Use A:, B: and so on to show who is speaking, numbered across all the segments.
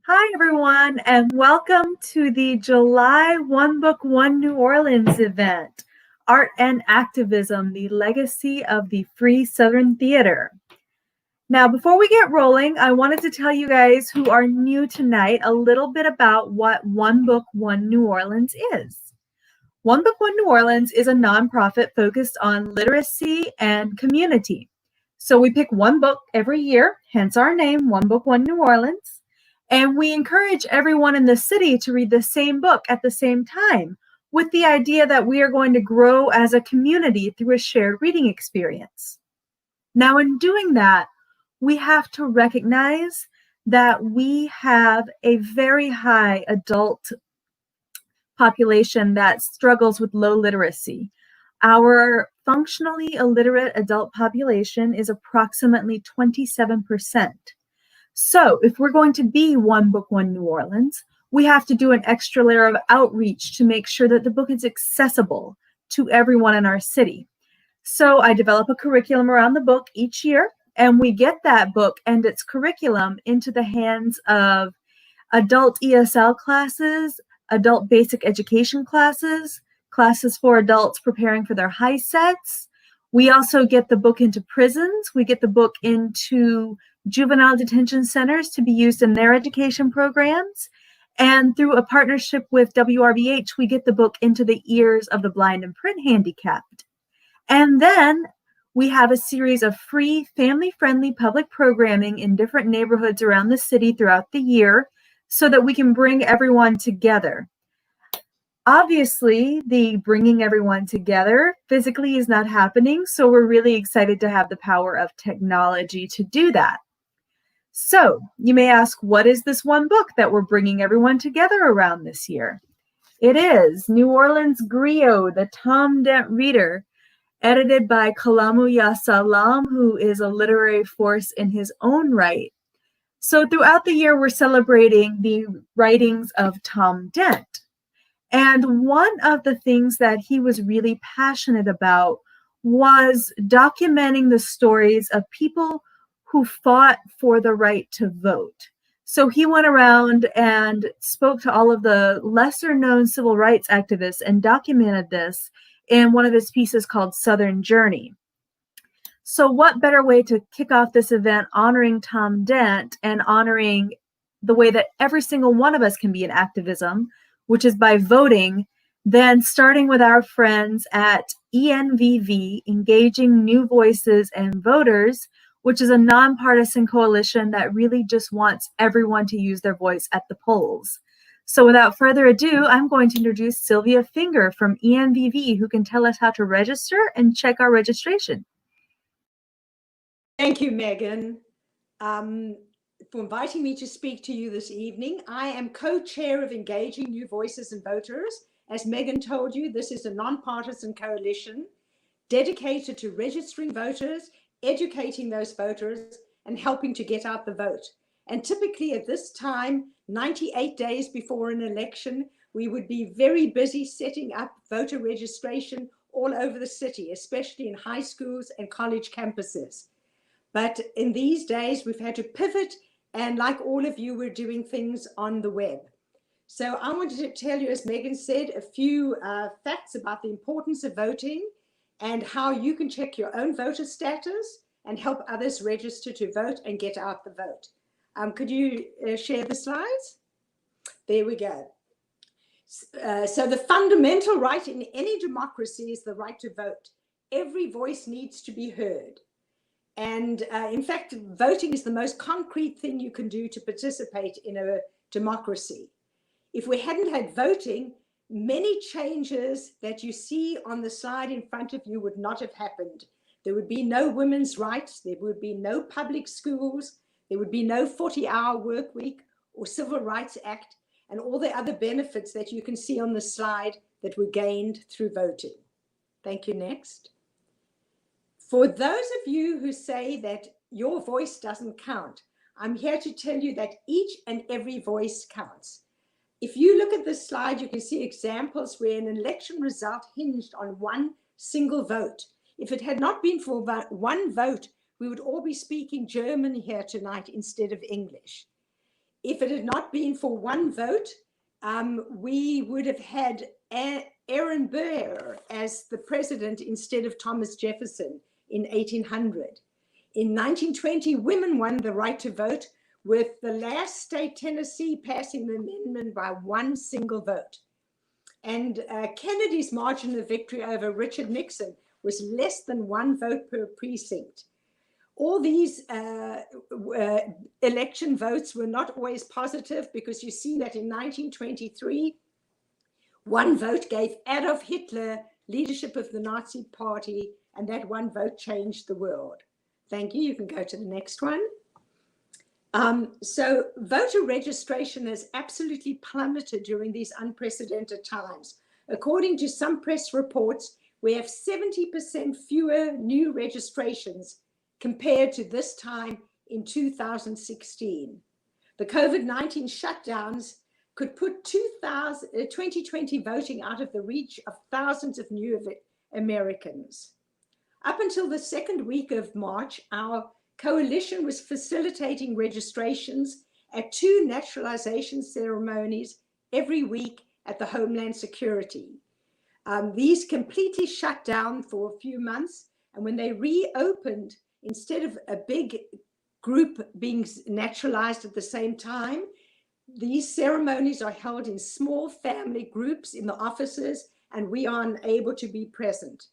A: Hi, everyone, and welcome to the July One Book, One New Orleans event, Art and Activism, the Legacy of the Free Southern Theater. Now, before we get rolling, I wanted to tell you guys who are new tonight a little bit about what One Book, One New Orleans is. One Book, One New Orleans is a nonprofit focused on literacy and community. So we pick one book every year, hence our name, One Book, One New Orleans. And we encourage everyone in the city to read the same book at the same time, with the idea that we are going to grow as a community through a shared reading experience. Now, in doing that, we have to recognize that we have a very high adult population that struggles with low literacy. Our functionally illiterate adult population is approximately 27%. So if we're going to be One Book, One New Orleans, we have to do an extra layer of outreach to make sure that the book is accessible to everyone in our city. So I develop a curriculum around the book each year, and we get that book and its curriculum into the hands of adult ESL classes, adult basic education classes, classes for adults preparing for their high sets. We also get the book into prisons. We get the book into juvenile detention centers to be used in their education programs. And through a partnership with WRBH, we get the book into the ears of the blind and print handicapped. And then we have a series of free, family-friendly public programming in different neighborhoods around the city throughout the year so that we can bring everyone together. Obviously, the bringing everyone together physically is not happening, so we're really excited to have the power of technology to do that. So you may ask, what is this one book that we're bringing everyone together around this year? It is New Orleans Griot, the Tom Dent Reader, edited by Kalamu Yasalam, who is a literary force in his own right. So throughout the year, we're celebrating the writings of Tom Dent. And one of the things that he was really passionate about was documenting the stories of people who fought for the right to vote. So he went around and spoke to all of the lesser known civil rights activists and documented this in one of his pieces called Southern Journey. So what better way to kick off this event honoring Tom Dent and honoring the way that every single one of us can be in activism, which is by voting, than starting with our friends at ENVV, Engaging New Voices and Voters, which is a nonpartisan coalition that really just wants everyone to use their voice at the polls. So without further ado, I'm going to introduce Sylvia Finger from ENVV, who can tell us how to register and check our registration.
B: Thank you, Megan, for inviting me to speak to you this evening. I am co-chair of Engaging New Voices and Voters. As Megan told you, this is a nonpartisan coalition dedicated to registering voters, educating those voters, and helping to get out the vote. And typically at this time, 98 days before an election, we would be very busy setting up voter registration all over the city, especially in high schools and college campuses. But in these days, we've had to pivot, and like all of you, we're doing things on the web. So I wanted to tell you, as Megan said, a few facts about the importance of voting and how you can check your own voter status and help others register to vote and get out the vote. Could you share the slides? There we go. So the fundamental right in any democracy is the right to vote. Every voice needs to be heard. And in fact, voting is the most concrete thing you can do to participate in a democracy. If we hadn't had voting, many changes that you see on the slide in front of you would not have happened. There would be no women's rights, there would be no public schools, there would be no 40-hour work week or Civil Rights Act, and all the other benefits that you can see on the slide that were gained through voting. Thank you. Next. For those of you who say that your voice doesn't count, I'm here to tell you that each and every voice counts. If you look at this slide, you can see examples where an election result hinged on one single vote. If it had not been for one vote, we would all be speaking German here tonight instead of English. If it had not been for one vote, we would have had Aaron Burr as the president instead of Thomas Jefferson in 1800. In 1920, women won the right to vote, with the last state, Tennessee, passing the amendment by one single vote. And Kennedy's margin of victory over Richard Nixon was less than one vote per precinct. All these election votes were not always positive, because you see that in 1923, one vote gave Adolf Hitler leadership of the Nazi Party, and that one vote changed the world. Thank you. You can go to the next one. So voter registration has absolutely plummeted during these unprecedented times. According to some press reports, we have 70% fewer new registrations compared to this time in 2016. The COVID-19 shutdowns could put 2020 voting out of the reach of thousands of new Americans. Up until the second week of March, our coalition was facilitating registrations at 2 naturalization ceremonies every week at the Homeland Security. These completely shut down for a few months, and when they reopened, instead of a big group being naturalized at the same time, these ceremonies are held in small family groups in the offices, and we are unable to be present.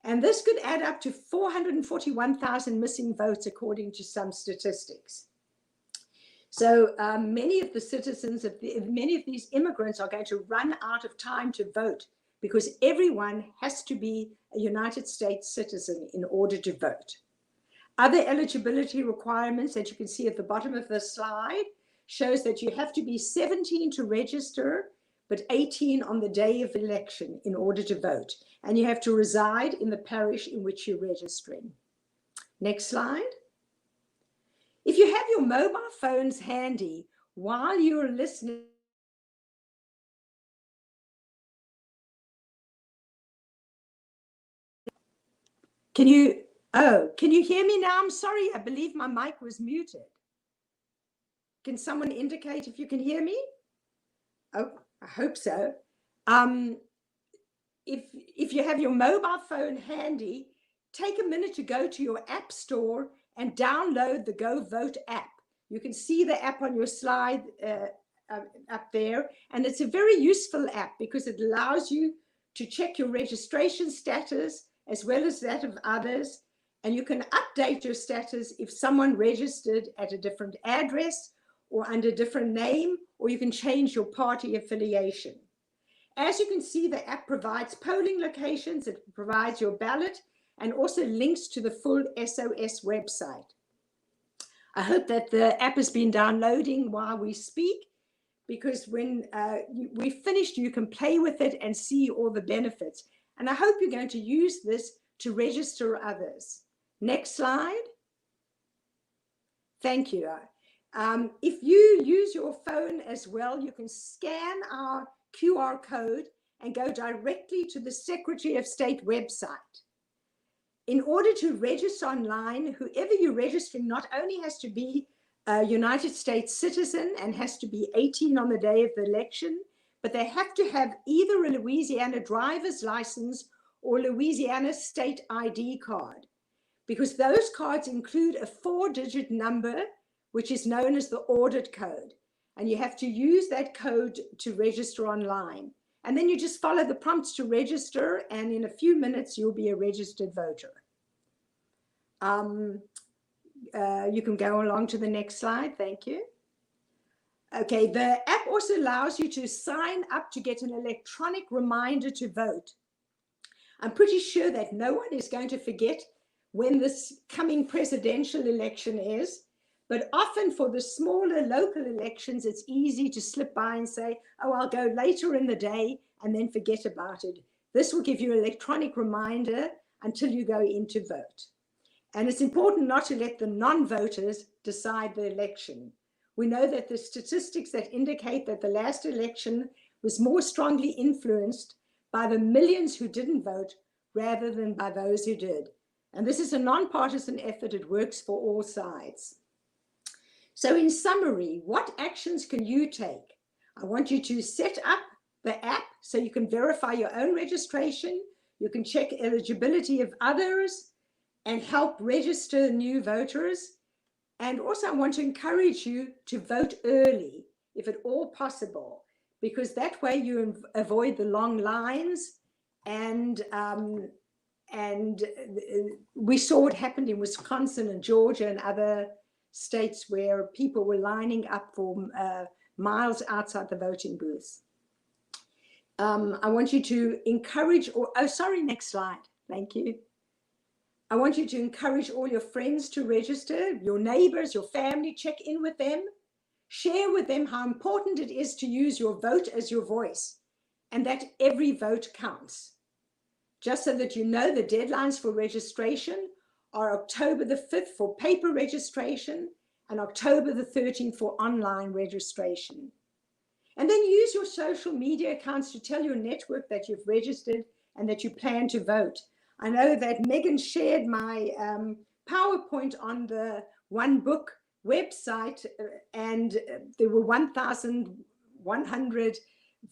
B: And this could add up to 441,000 missing votes, according to some statistics. So many of the citizens of many of these immigrants are going to run out of time to vote, because everyone has to be a United States citizen in order to vote. Other eligibility requirements that you can see at the bottom of the slide shows that you have to be 17 to register, but 18 on the day of election in order to vote. And you have to reside in the parish in which you're registering. Next slide. If you have your mobile phones handy while you're listening, can you hear me now? I'm sorry, I believe my mic was muted. Can someone indicate if you can hear me? Oh, I hope so. If you have your mobile phone handy, take a minute to go to your app store and download the Go Vote app. You can see the app on your slide up there, and it's a very useful app because it allows you to check your registration status as well as that of others, and you can update your status if someone registered at a different address or under a different name, or you can change your party affiliation. As you can see, the app provides polling locations, it provides your ballot, and also links to the full SOS website. I hope that the app has been downloading while we speak, because when we've finished, you can play with it and see all the benefits. And I hope you're going to use this to register others. Next slide. Thank you. If you use your phone as well, you can scan our QR code and go directly to the Secretary of State website. In order to register online, whoever you're registering not only has to be a United States citizen and has to be 18 on the day of the election, but they have to have either a Louisiana driver's license or Louisiana state ID card, because those cards include a 4-digit number, which is known as the audit code. And you have to use that code to register online. And then you just follow the prompts to register, and in a few minutes, you'll be a registered voter. You can go along to the next slide. Thank you. Okay, the app also allows you to sign up to get an electronic reminder to vote. I'm pretty sure that no one is going to forget when this coming presidential election is, but often for the smaller local elections, it's easy to slip by and say, oh, I'll go later in the day, and then forget about it. This will give you an electronic reminder until you go in to vote. And it's important not to let the non-voters decide the election. We know that the statistics that indicate that the last election was more strongly influenced by the millions who didn't vote rather than by those who did. And this is a nonpartisan effort. It works for all sides. So in summary, what actions can you take? I want you to set up the app so you can verify your own registration, you can check eligibility of others, and help register new voters. And also I want to encourage you to vote early, if at all possible, because that way you avoid the long lines. And we saw what happened in Wisconsin and Georgia and other states where people were lining up for miles outside the voting booths. I want you to encourage, next slide. Thank you. I want you to encourage all your friends to register, your neighbors, your family, check in with them, share with them how important it is to use your vote as your voice and that every vote counts. Just so that you know, the deadlines for registration are October the 5th for paper registration and October the 13th for online registration. And then use your social media accounts to tell your network that you've registered and that you plan to vote. I know that Megan shared my PowerPoint on the One Book website, and there were 1,100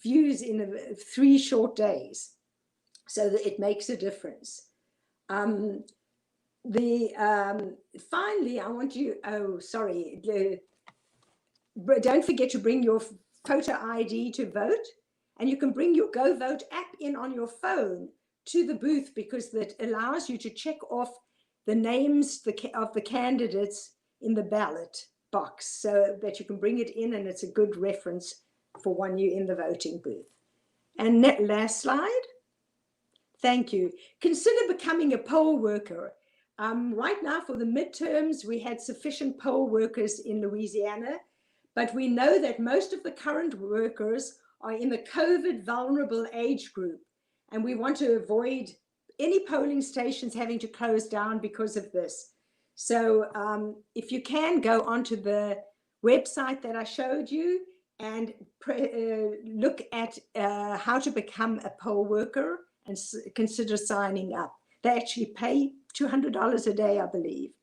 B: views in 3 short days. So that it makes a difference. Finally, I want you, don't forget to bring your photo ID to vote, and you can bring your Go Vote app in on your phone to the booth, because that allows you to check off the names of the candidates in the ballot box so that you can bring it in, and it's a good reference for when you're in the voting booth. And last slide. Thank you. Consider becoming a poll worker. Right now for the midterms, we had sufficient poll workers in Louisiana, but we know that most of the current workers are in the COVID vulnerable age group, and we want to avoid any polling stations having to close down because of this. So if you can, go onto the website that I showed you and look at how to become a poll worker and consider signing up. They actually pay $200 a day, I believe.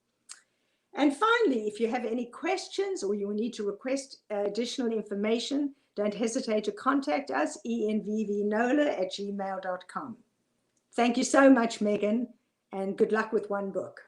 B: And finally, if you have any questions or you need to request additional information, don't hesitate to contact us, envvnola@gmail.com. Thank you so much, Megan, and good luck with One Book.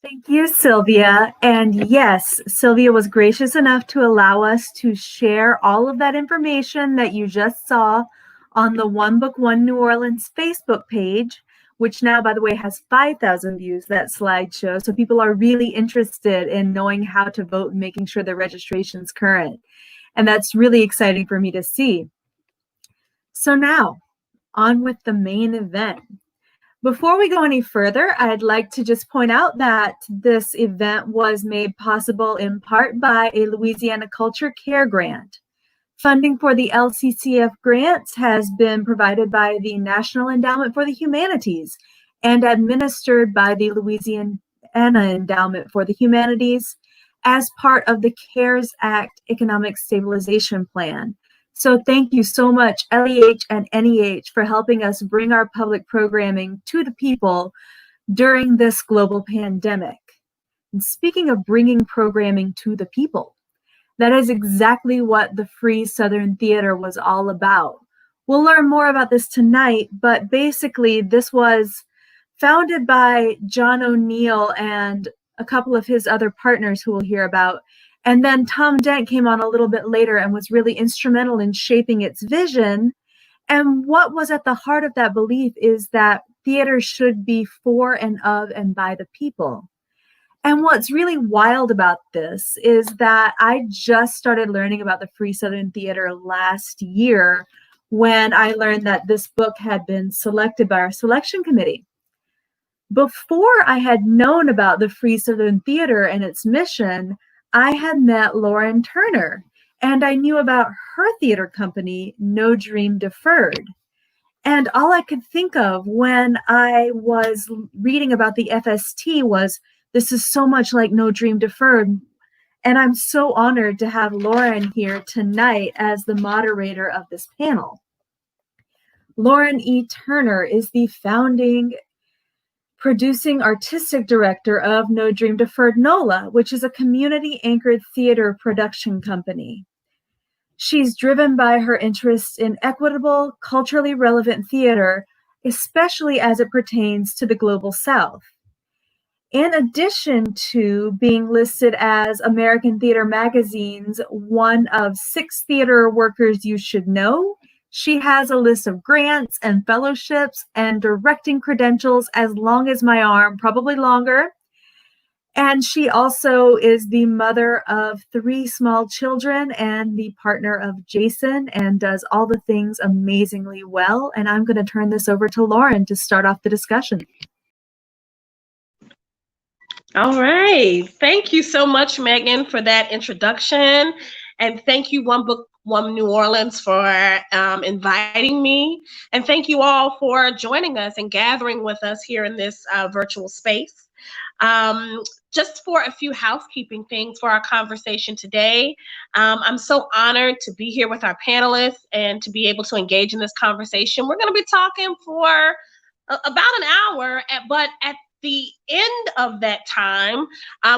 A: Thank you, Sylvia. And yes, Sylvia was gracious enough to allow us to share all of that information that you just saw on the One Book, One New Orleans Facebook page, which now, by the way, has 5,000 views, that slideshow. So people are really interested in knowing how to vote and making sure their registration's current. And that's really exciting for me to see. So now, on with the main event. Before we go any further, I'd like to just point out that this event was made possible in part by a Louisiana Culture Care Grant. Funding for the LCCF grants has been provided by the National Endowment for the Humanities and administered by the Louisiana Endowment for the Humanities as part of the CARES Act Economic Stabilization Plan. So thank you so much, LEH and NEH, for helping us bring our public programming to the people during this global pandemic. And speaking of bringing programming to the people, that is exactly what the Free Southern Theater was all about. We'll learn more about this tonight, but basically this was founded by John O'Neill and a couple of his other partners who we'll hear about. And then Tom Dent came on a little bit later and was really instrumental in shaping its vision. And what was at the heart of that belief is that theater should be for and of and by the people. And what's really wild about this is that I just started learning about the Free Southern Theater last year when I learned that this book had been selected by our selection committee. Before I had known about the Free Southern Theater and its mission, I had met Lauren Turner, and I knew about her theater company, No Dream Deferred. And all I could think of when I was reading about the FST was, this is so much like No Dream Deferred. And I'm so honored to have Lauren here tonight as the moderator of this panel. Lauren E. Turner is the founding producing artistic director of No Dream Deferred NOLA, which is a community-anchored theater production company. She's driven by her interest in equitable, culturally relevant theater, especially as it pertains to the Global South. In addition to being listed as American Theater Magazine's one of 6 theater workers you should know, she has a list of grants and fellowships and directing credentials as long as my arm, probably longer. And she also is the mother of 3 small children and the partner of Jason, and does all the things amazingly well. And I'm going to turn this over to Lauren to start off the discussion.
C: All right. Thank you so much, Megan, for that introduction. And thank you, One Book, One New Orleans, for inviting me. And thank you all for joining us and gathering with us here in this virtual space. Just for a few housekeeping things for our conversation today. I'm so honored to be here with our panelists and to be able to engage in this conversation. We're going to be talking for about an hour, but at the end of that time,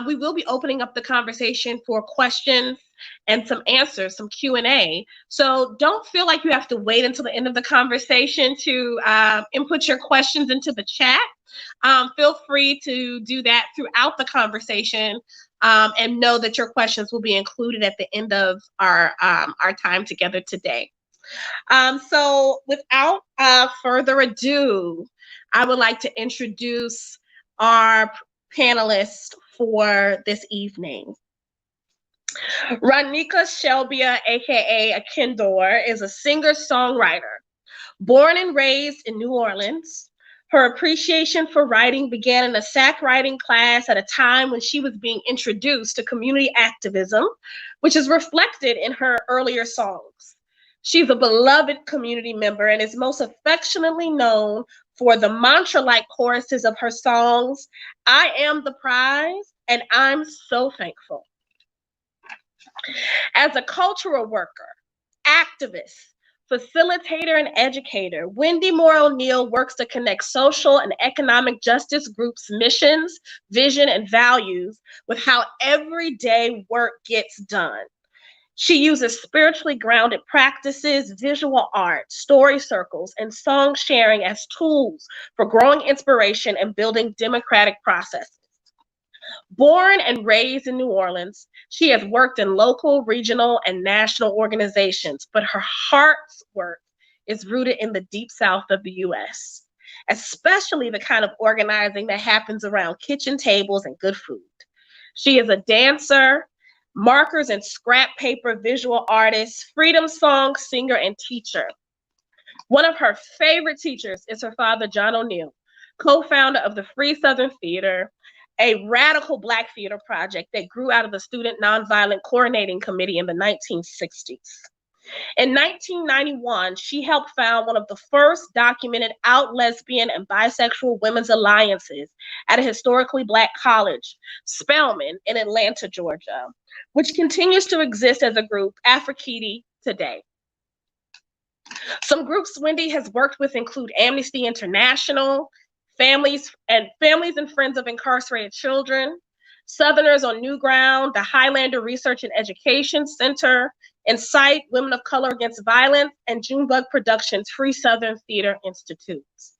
C: we will be opening up the conversation for questions and some answers, some Q&A. So don't feel like you have to wait until the end of the conversation to input your questions into the chat. Feel free to do that throughout the conversation, and know that your questions will be included at the end of our time together today. So without further ado, I would like to introduce our panelists for this evening. Rodneka Shelbia, aka Ken Dorris, is a singer-songwriter. Born and raised in New Orleans, her appreciation for writing began in a SAC writing class at a time when she was being introduced to community activism, which is reflected in her earlier songs. She's a beloved community member and is most affectionately known for the mantra-like choruses of her songs, "I am the prize," and "I'm so thankful." As a cultural worker, activist, facilitator, and educator, Wendi Moore-O'Neill works to connect social and economic justice groups' missions, vision, and values with how everyday work gets done. She uses spiritually grounded practices, visual art, story circles, and song sharing as tools for growing inspiration and building democratic processes. Born and raised in New Orleans, she has worked in local, regional, and national organizations, but her heart's work is rooted in the deep South of the US, especially the kind of organizing that happens around kitchen tables and good food. She is a dancer, markers and scrap paper visual artist, freedom song singer, and teacher. One of her favorite teachers is her father, John O'Neill, co-founder of the Free Southern Theater, a radical Black theater project that grew out of the Student Nonviolent Coordinating Committee in the 1960s. In 1991, she helped found one of the first documented out lesbian and bisexual women's alliances at a historically Black college, Spelman, in Atlanta, Georgia, which continues to exist as a group, Afrikiti, today. Some groups Wendi has worked with include Amnesty International, Families and Friends of Incarcerated Children, Southerners on New Ground, the Highlander Research and Education Center, Incite, Women of Color Against Violence, and Junebug Productions Free Southern Theater Institutes.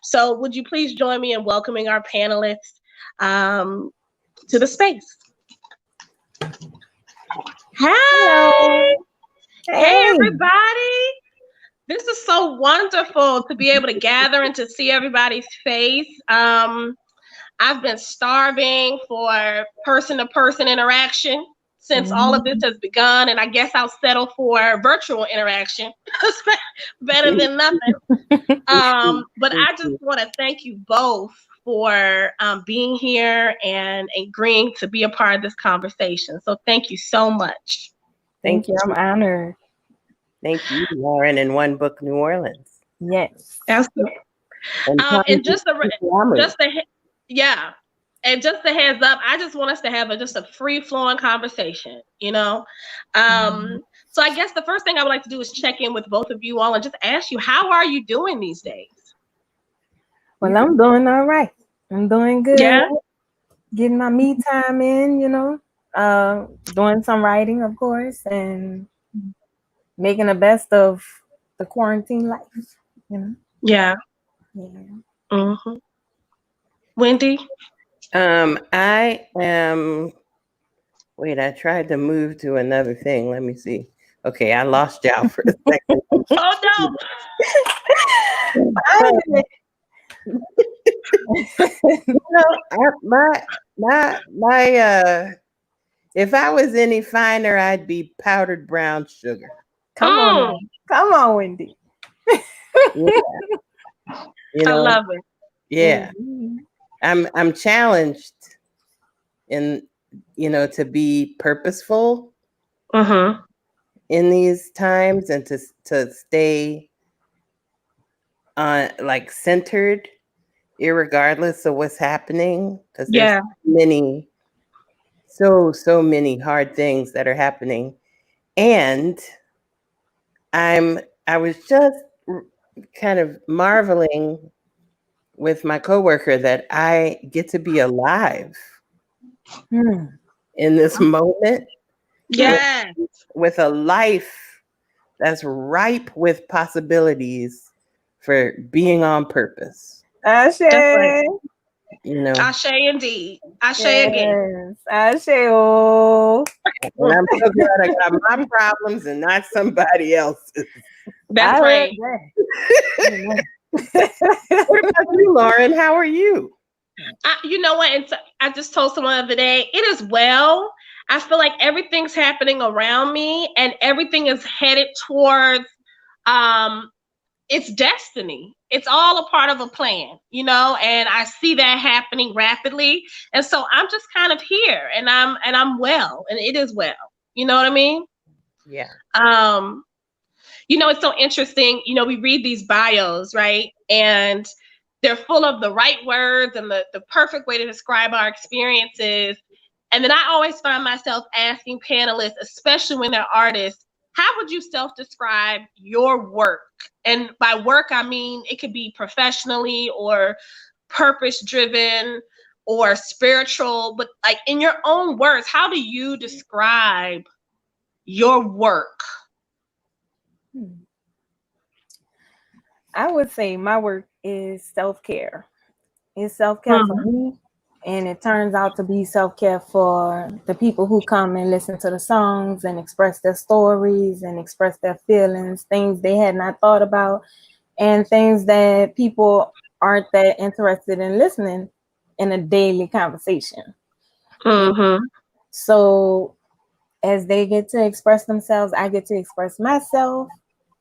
C: So would you please join me in welcoming our panelists to the space? Hi! Hey, everybody! This is so wonderful to be able to gather and to see everybody's face. I've been starving for person-to-person interaction since all of this has begun, and I guess I'll settle for virtual interaction. Better than nothing. But I just want to thank you both for being here and agreeing to be a part of this conversation. So thank you so much.
D: Thank you. I'm honored. Thank you, Lauren, and One Book New Orleans. Yes.
C: Absolutely. And just a heads up, I just want us to have just a free-flowing conversation, you know? So I guess the first thing I would like to do is check in with both of you all and just ask you, how are you doing these days?
D: Well, I'm doing all right.
E: I'm doing good.
C: Yeah.
E: Getting my me time in, doing some writing, of course, and making the best of the quarantine life,
C: Yeah.
E: Yeah.
C: Mm-hmm. Wendi?
D: I am. Wait, I tried to move to another thing. Let me see. Okay, I lost y'all for a second.
C: Oh
D: My if I was any finer, I'd be powdered brown sugar.
E: Come on, now. Come on, Wendi.
D: Yeah.
C: I love it.
D: Yeah.
E: Mm-hmm.
D: I'm challenged in to be purposeful in these times and to stay like centered irregardless of what's happening, because there's so many hard things that are happening. And I was just kind of marveling with my coworker that I get to be alive in this moment.
C: Yes.
D: With a life that's ripe with possibilities for being on purpose.
E: Ashe.
C: Right.
D: You know.
C: Ashe indeed. Ashe again.
E: Ashe. Oh.
D: And I'm so glad I got my problems and not somebody else's.
C: That's right.
D: What about you, Lauren? How are you?
C: You know what? I just told someone the other day, it is well. I feel like everything's happening around me and everything is headed towards its destiny. It's all a part of a plan, and I see that happening rapidly. And so I'm just kind of here and I'm well, and it is well. You know what I mean?
D: Yeah.
C: It's so interesting. We read these bios, right? And they're full of the right words and the perfect way to describe our experiences. And then I always find myself asking panelists, especially when they're artists, how would you self-describe your work? And by work, I mean, it could be professionally or purpose-driven or spiritual, but like in your own words, how do you describe your work?
E: I would say my work is self-care. It's self-care for me, and it turns out to be self-care for the people who come and listen to the songs and express their stories and express their feelings, things they had not thought about, and things that people aren't that interested in listening in a daily conversation. So as they get to express themselves, I get to express myself,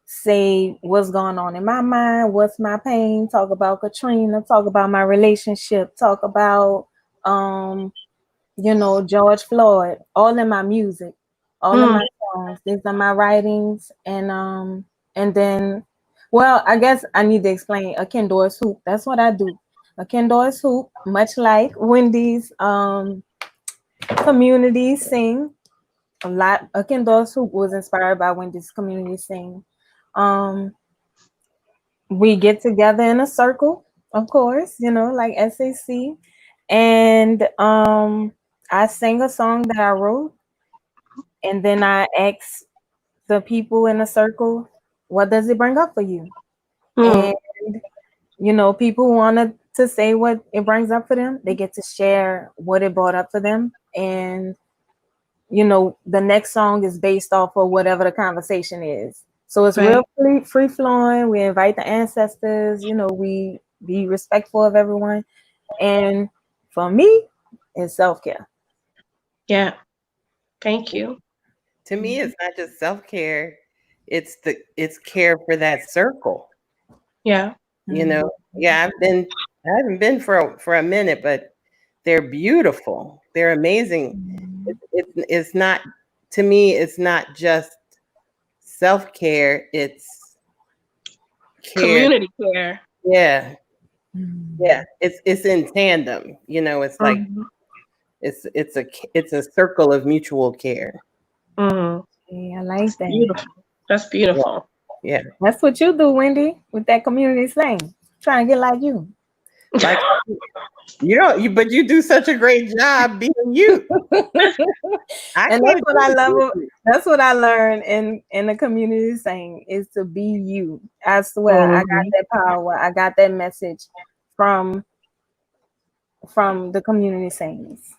E: say what's going on in my mind, what's my pain, talk about Katrina, talk about my relationship, talk about George Floyd, all in my music, all in my songs. These are my writings. And then, well, I guess I need to explain a Ken Dorris hoop. That's what I do. A Ken Dorris hoop, much like Wendy's community sing. A Ken Dorris hoop was inspired by Wendy's community sing. We get together in a circle, of course, like SAC, and I sing a song that I wrote, and then I ask the people in the circle, what does it bring up for you? And people wanted to say what it brings up for them. They get to share what it brought up for them, and the next song is based off of whatever the conversation is. So it's real free flowing. We invite the ancestors, we be respectful of everyone. And for me, it's self-care.
C: Yeah. Thank you.
D: To me, it's not just self-care, it's care for that circle.
C: Yeah.
D: Yeah, I haven't been for a minute, but they're beautiful. They're amazing. It's not, to me, it's not just self-care, it's care.
C: Community care.
D: Yeah. Yeah. It's in tandem. It's like it's a circle of mutual care.
E: Yeah, I like that.
C: Beautiful. That's beautiful.
D: Yeah.
E: That's what you do, Wendi, with that community sing. Trying to get like you.
D: Like but you do such a great job being you.
E: And that's what I love. That's what I learned in the community saying is to be you. I swear, I got that power. I got that message from the community sayings.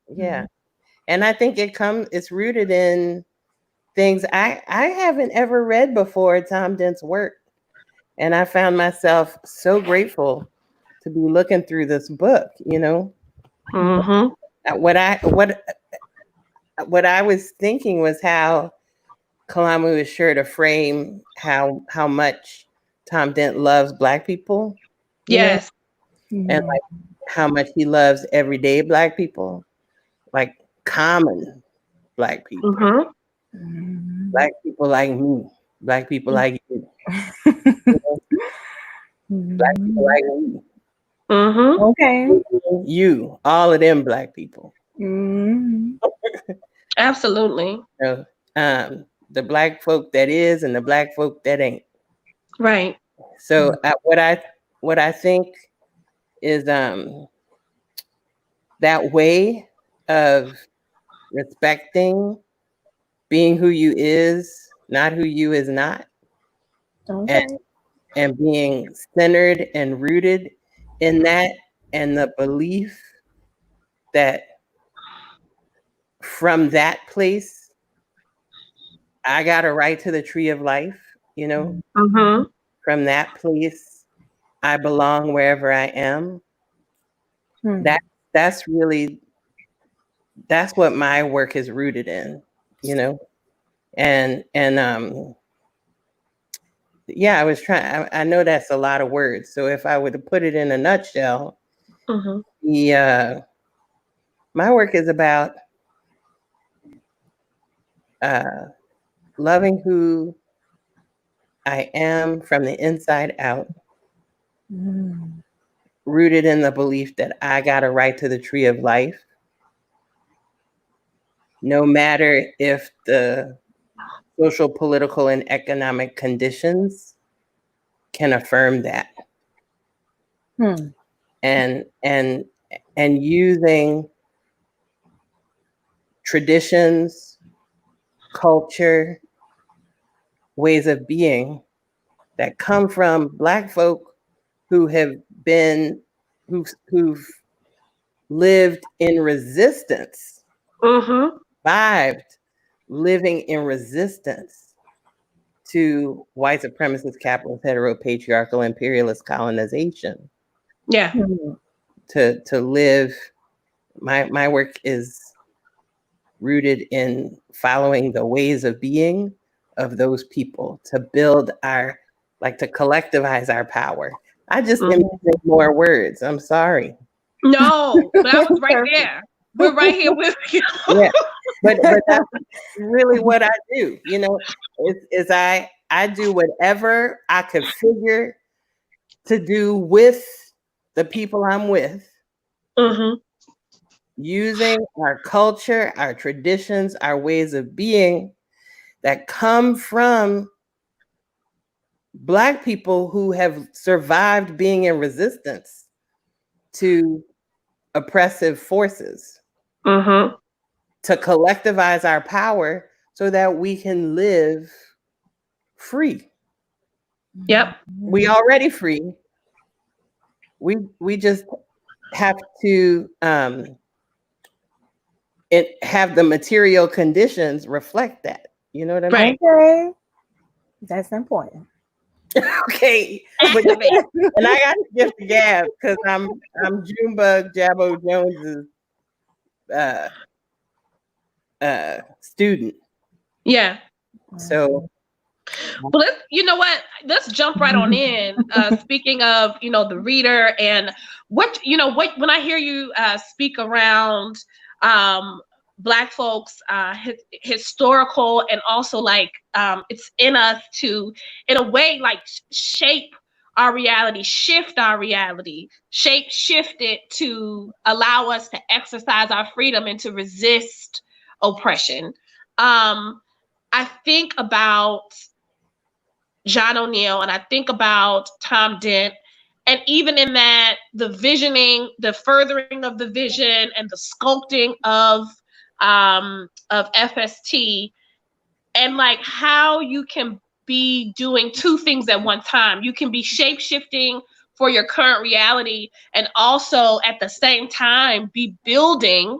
D: Yeah, and I think it's rooted in things I haven't ever read before Tom Dent's work, and I found myself so grateful to be looking through this book. What I was thinking was how Kalamu is sure to frame how much Tom Dent loves Black people.
C: Yes.
D: And like how much he loves everyday Black people, like common Black people. Black people like me, Black people like you. Black people like me.
E: Okay.
D: You, all of them Black people.
C: Absolutely.
D: The Black folk that is and the Black folk that ain't.
C: Right.
D: So what I think is that way of respecting being who you is, not who you is not, and being centered and rooted in that, and the belief that from that place, I got a right to the tree of life, From that place, I belong wherever I am. That's what my work is rooted in, and yeah, I know that's a lot of words. So if I were to put it in a nutshell, my work is about loving who I am from the inside out, rooted in the belief that I got a right to the tree of life, no matter if the social, political, and economic conditions can affirm that. And using traditions, culture, ways of being that come from Black folk who've lived in resistance, survived living in resistance to white supremacist, capitalist, heteropatriarchal, imperialist colonization.
C: Yeah.
D: To live, my work is rooted in following the ways of being of those people to build to collectivize our power. I just am using more words. I'm sorry.
C: No, but I was right there. We're right here with you.
D: Yeah, but that's really what I do. Is I do whatever I could figure to do with the people I'm with, using our culture, our traditions, our ways of being that come from Black people who have survived being in resistance to oppressive forces, to collectivize our power so that we can live free.
C: Yep.
D: We already free. We just have to have the material conditions reflect that. You know what I mean?
E: Okay. That's important.
D: Okay. And I got to give the gab because I'm Junebug Jabbo Jones's student.
C: Yeah.
D: So
C: well, let's jump right on in. Speaking of, the reader and what when I hear you speak around Black folks, historical, and also it's in us to, in a way, shape our reality, shift our reality, shift it to allow us to exercise our freedom and to resist oppression. I think about John O'Neill and I think about Tom Dent And even in that, the visioning, the furthering of the vision and the sculpting of FST, and like how you can be doing two things at one time. You can be shape shifting for your current reality and also at the same time be building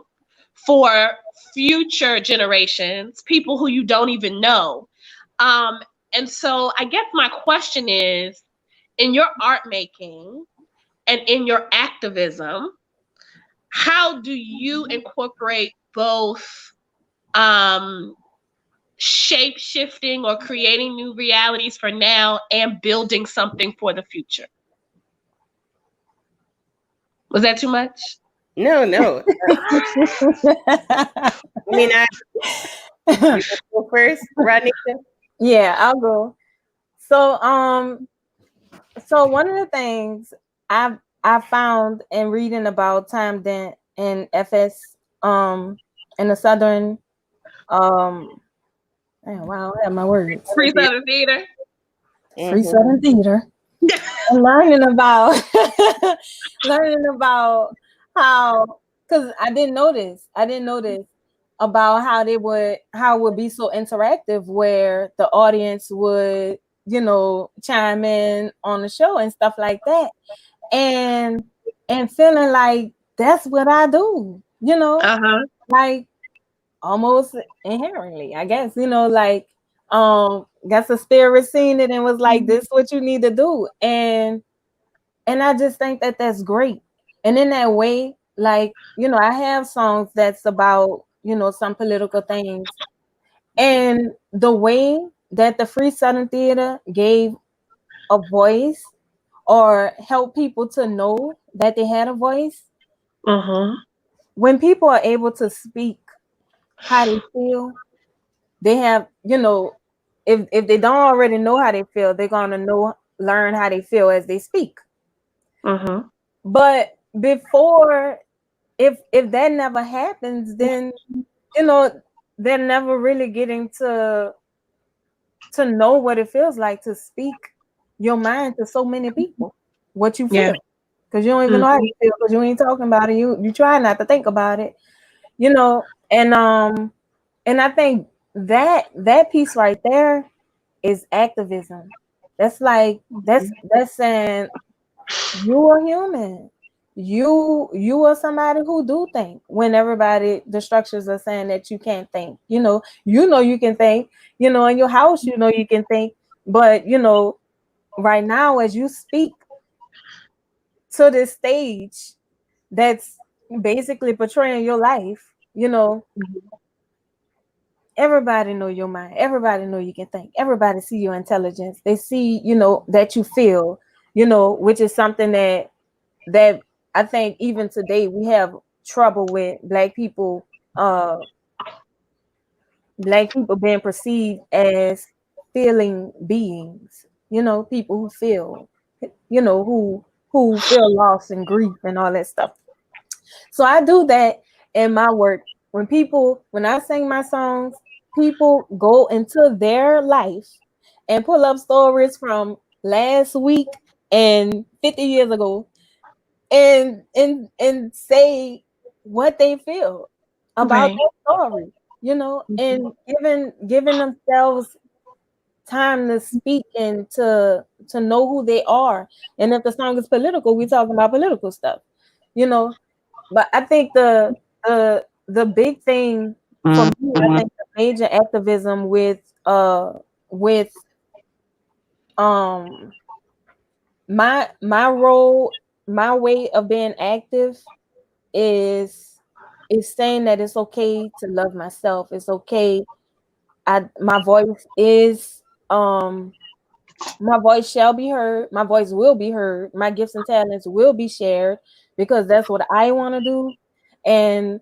C: for future generations, people who you don't even know. And so I guess my question is, in your art making and in your activism, how do you incorporate both shape shifting or creating new realities for now and building something for the future? Was that too much?
D: No, no. I mean, you go first, Rodneka?
E: Yeah, I'll go. So so one of the things I found in reading about Time Dent and FS in the Southern wow, I don't have my words.
C: Free Southern Theater.
E: Free Southern Theater. And learning about how, because I didn't know this about how it would be so interactive, where the audience would, you know, chime in on the show and stuff like that, and feeling like that's what I do, you know, like almost inherently, I guess, you know, like guess the spirit seen it and was like, this is what you need to do. And I just think that that's great. And in that way, like, you know, I have songs that's about, you know, some political things. And the way that the Free Southern Theater gave a voice or helped people to know that they had a voice, when people are able to speak how they feel, they have, you know, if they don't already know how they feel, they're gonna learn how they feel as they speak. But before, if that never happens, then, you know, they're never really getting to know what it feels like to speak your mind to so many people, what you feel, because you don't even know how you feel, because you ain't talking about it. You try not to think about it, you know. And I think that piece right there is activism. That's like that's saying you are human. You are somebody who do think, when everybody, the structures are saying that you can't think. You know you can think, you know, in your house, you know, you can think, but you know, right now as you speak to this stage that's basically portraying your life, you know, everybody know your mind, everybody know you can think, everybody see your intelligence, they see, you know, that you feel, you know, which is something that I think even today we have trouble with Black people being perceived as feeling beings, you know, people who feel, you know, who feel loss and grief and all that stuff. So I do that in my work. When I sing my songs, people go into their life and pull up stories from last week and 50 years ago, and say what they feel about their story, you know, and giving themselves time to speak and to know who they are. And if the song is political, we're talking about political stuff, you know. But I think the big thing for me, I think the major activism with my role, my way of being active is saying that it's okay to love myself. It's okay. My voice is my voice shall be heard. My voice will be heard. My gifts and talents will be shared, because that's what I want to do. And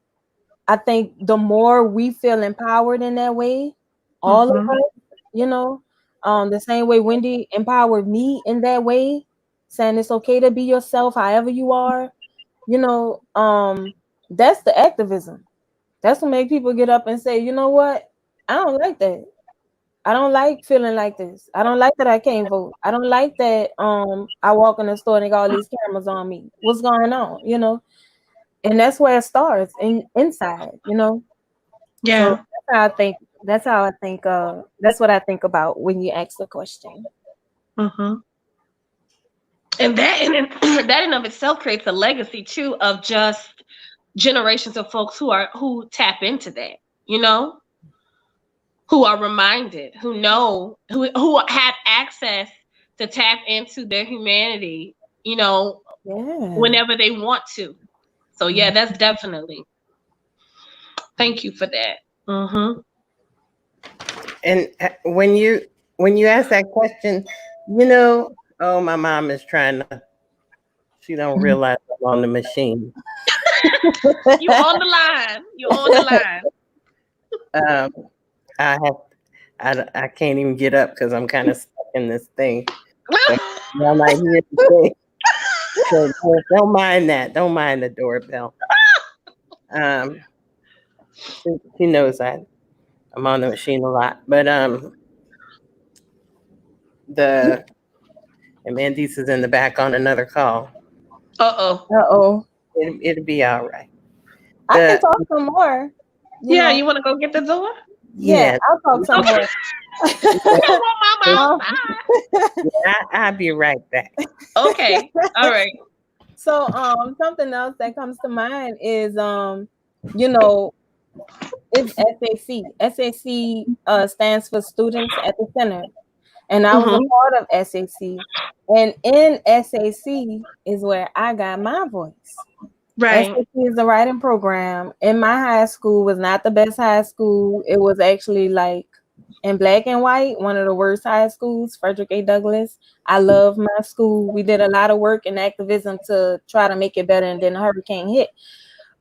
E: I think the more we feel empowered in that way, all of us, you know, the same way Wendi empowered me in that way, saying it's okay to be yourself however you are, you know, that's the activism. That's what make people get up and say, you know what, I don't like that. I don't like feeling like this. I don't like that I can't vote. I don't like that I walk in the store and they got all these cameras on me. What's going on? You know? And that's where it starts inside, you know. So
C: Yeah.
E: that's how I think. That's how I think. That's what I think about when you ask the question.
C: Mm-hmm. And that that in of itself creates a legacy too of just generations of folks who tap into that, you know, who are reminded, who know, who have access to tap into their humanity, you know,
E: Yeah.
C: whenever they want to. So yeah, that's definitely. Thank you for that. Mm-hmm.
D: And when you ask that question, you know, oh, my mom is trying to. She don't realize I'm on the machine.
C: You on the line. You on the line.
D: I have. I can't even get up because I'm kind of stuck in this thing. So I'm not here to say. So don't mind that. Don't mind the doorbell. She knows I'm on the machine a lot, but the and Mandy's is in the back on another call.
C: Uh-oh.
E: Uh-oh.
D: It'll be all right.
E: I can talk some more.
C: Yeah,
E: know.
C: you want to go get the door?
E: Yeah, I'll talk some more.
C: You don't want mama outside.
D: I'll be right back.
C: Okay. All right.
E: So something else that comes to mind is you know, it's SAC. SAC stands for Students at the Center. And I was a part of SAC. And in SAC is where I got my voice.
C: Right.
E: SAC is a writing program. In my high school was not the best high school. It was actually like in black and white, one of the worst high schools, Frederick A. Douglass. I love my school. We did a lot of work in activism to try to make it better, and then the hurricane hit.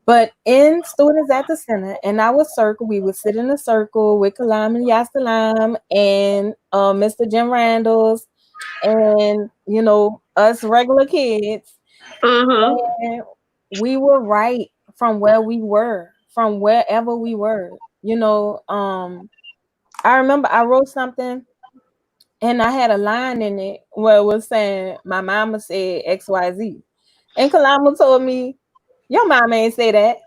E: But in Students at the Center, in our circle, we would sit in a circle with Kalam and Yasalam and Mr. Jim Randalls and, you know, us regular kids. And we would write from where we were, from wherever we were. You know, I remember I wrote something and I had a line in it where it was saying, my mama said XYZ. And Kalama told me, your mama ain't say that.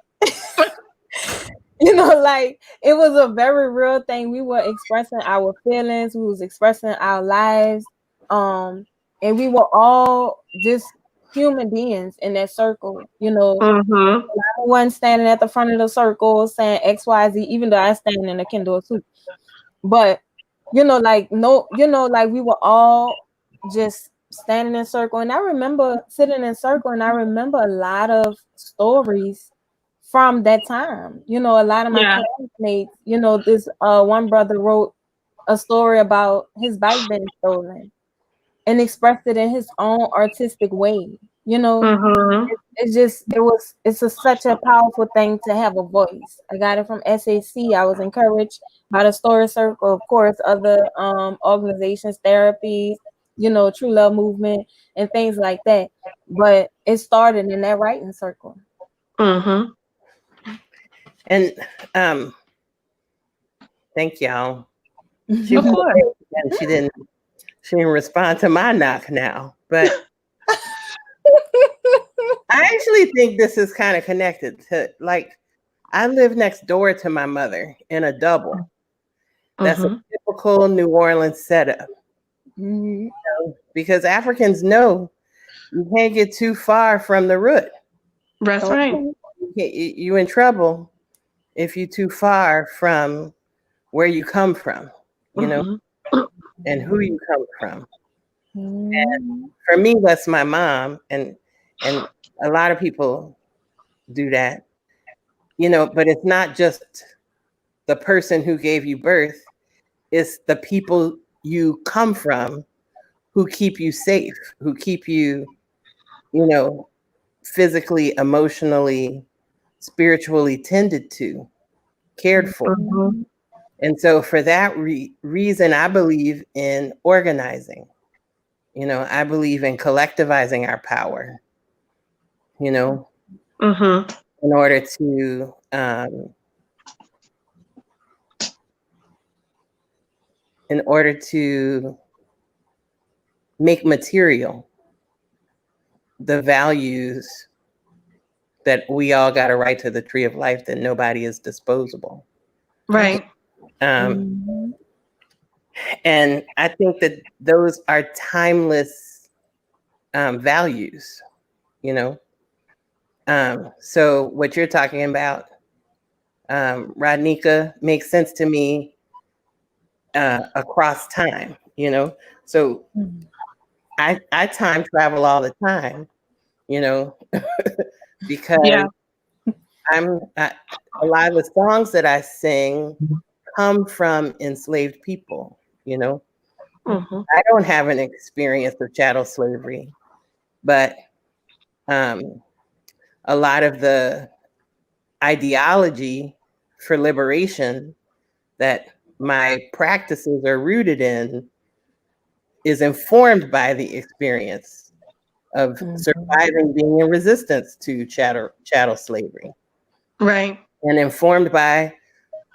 E: You know, like it was a very real thing. We were expressing our feelings, we was expressing our lives. And we were all just human beings in that circle, you know. I wasn't standing at the front of the circle saying XYZ, even though I stand in a Kindle suit. But you know, like no, you know, like we were all just standing in circle. And I remember sitting in circle and I remember a lot of stories from that time. You know, a lot of my classmates, you know, this one brother wrote a story about his bike being stolen and expressed it in his own artistic way. You know, it's such a powerful thing to have a voice. I got it from SAC. I was encouraged by the Story Circle, of course, other organizations, therapies, you know, True Love Movement and things like that. But it started in that writing circle.
D: And thank y'all. She didn't respond to my knock now, but I actually think this is kind of connected to, like, I live next door to my mother in a double. That's a typical New Orleans setup. You know, because Africans know you can't get too far from the root.
C: That's right.
D: You're in trouble if you're too far from where you come from, you know, and who you come from. And for me, that's my mom, and a lot of people do that, you know, but it's not just the person who gave you birth, it's the people you come from who keep you safe, who keep you, you know, physically, emotionally, spiritually tended to, cared for. And so for that reason, I believe in organizing. You know, I believe in collectivizing our power, you know, in order to in order to make material the values that we all got a right to the tree of life, that nobody is disposable.
C: Right.
D: And I think that those are timeless values, you know. So what you're talking about, Rodneka, makes sense to me across time, you know. So I time travel all the time, you know, because a lot of the songs that I sing come from enslaved people, you know. I don't have an experience of chattel slavery, but a lot of the ideology for liberation that my practices are rooted in is informed by the experience of surviving being in resistance to chattel slavery.
C: Right.
D: And informed by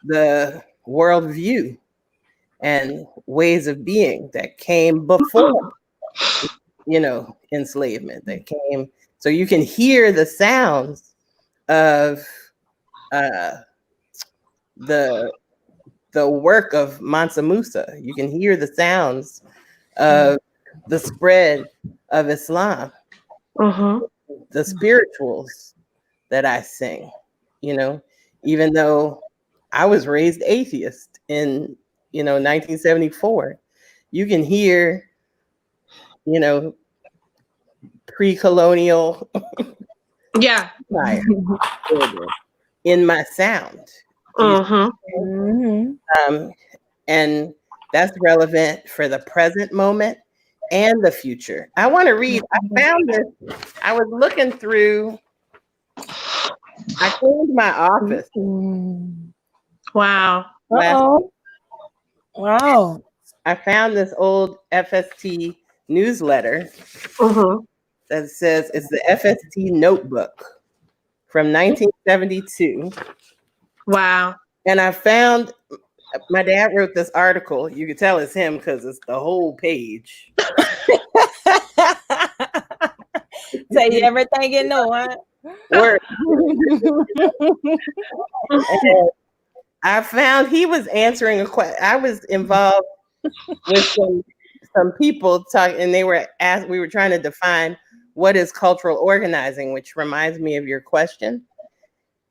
D: the worldview and ways of being that came before, you know, enslavement, that came. So you can hear the sounds of the work of Mansa Musa. You can hear the sounds of the spread of Islam, the spirituals that I sing, you know, even though I was raised atheist in, you know, 1974, you can hear, you know, pre-colonial in my sound. And that's relevant for the present moment and the future. I want to read, I found this, I was looking through, I cleaned my office.
C: Wow.
E: Wow.
D: I found this old FST newsletter that says it's the FST notebook from 1972.
C: Wow.
D: And I found, my dad wrote this article. You can tell it's him because it's the whole page.
E: Tell you everything you know, huh?
D: Word. I found he was answering a question. I was involved with some people talking, and they were asked. We were trying to define what is cultural organizing, which reminds me of your question.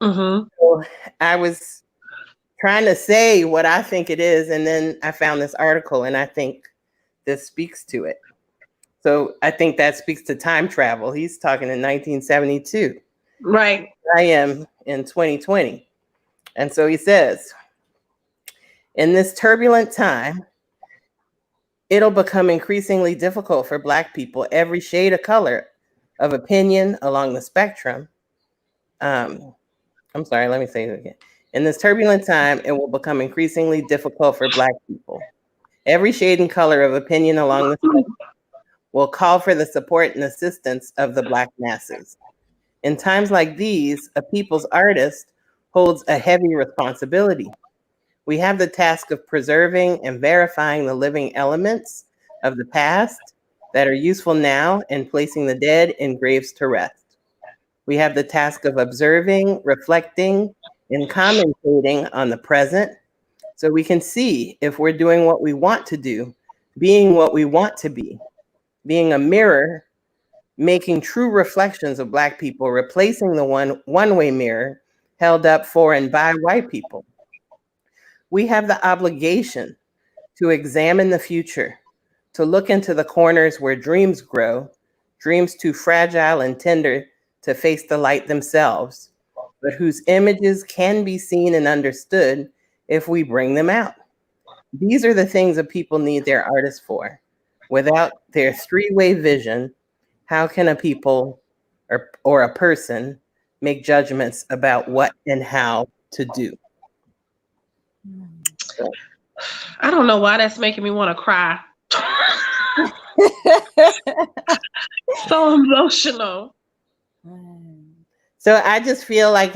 D: So I was trying to say what I think it is, and then I found this article, and I think this speaks to it. So I think that speaks to time travel. He's talking in 1972.
C: Right.
D: I am in 2020. And so he says, in this turbulent time, it'll become increasingly difficult for Black people, every shade of color, of opinion along the spectrum. I'm sorry, let me say it again. In this turbulent time, it will become increasingly difficult for Black people. Every shade and color of opinion along the spectrum will call for the support and assistance of the Black masses. In times like these, a people's artist holds a heavy responsibility. We have the task of preserving and verifying the living elements of the past that are useful now and placing the dead in graves to rest. We have the task of observing, reflecting, and commentating on the present so we can see if we're doing what we want to do, being what we want to be, being a mirror, making true reflections of Black people, replacing the one-way mirror held up for and by white people. We have the obligation to examine the future, to look into the corners where dreams grow, dreams too fragile and tender to face the light themselves, but whose images can be seen and understood if we bring them out. These are the things that people need their artists for. Without their three-way vision, how can a people or a person make judgments about what and how to do?
C: I don't know why that's making me want to cry. So emotional.
D: So I just feel like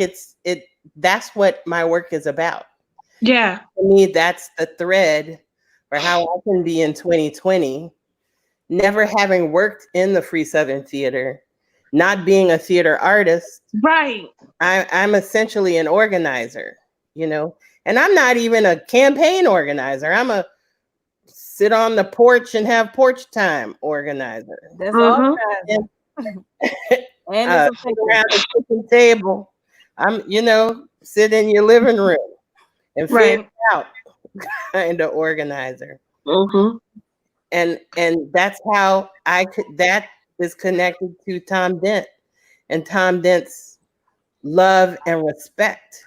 D: that's what my work is about.
C: Yeah.
D: To me, that's the thread or how I can be in 2020, never having worked in the Free Southern Theater, not being a theater artist.
C: Right.
D: I'm essentially an organizer, you know, and I'm not even a campaign organizer. I'm a sit on the porch and have porch time organizer.
E: That's organizing. And it's
D: sit around the kitchen table. I'm, you know, sit in your living room and figure out kind of organizer. And that's how that is connected to Tom Dent and Tom Dent's love and respect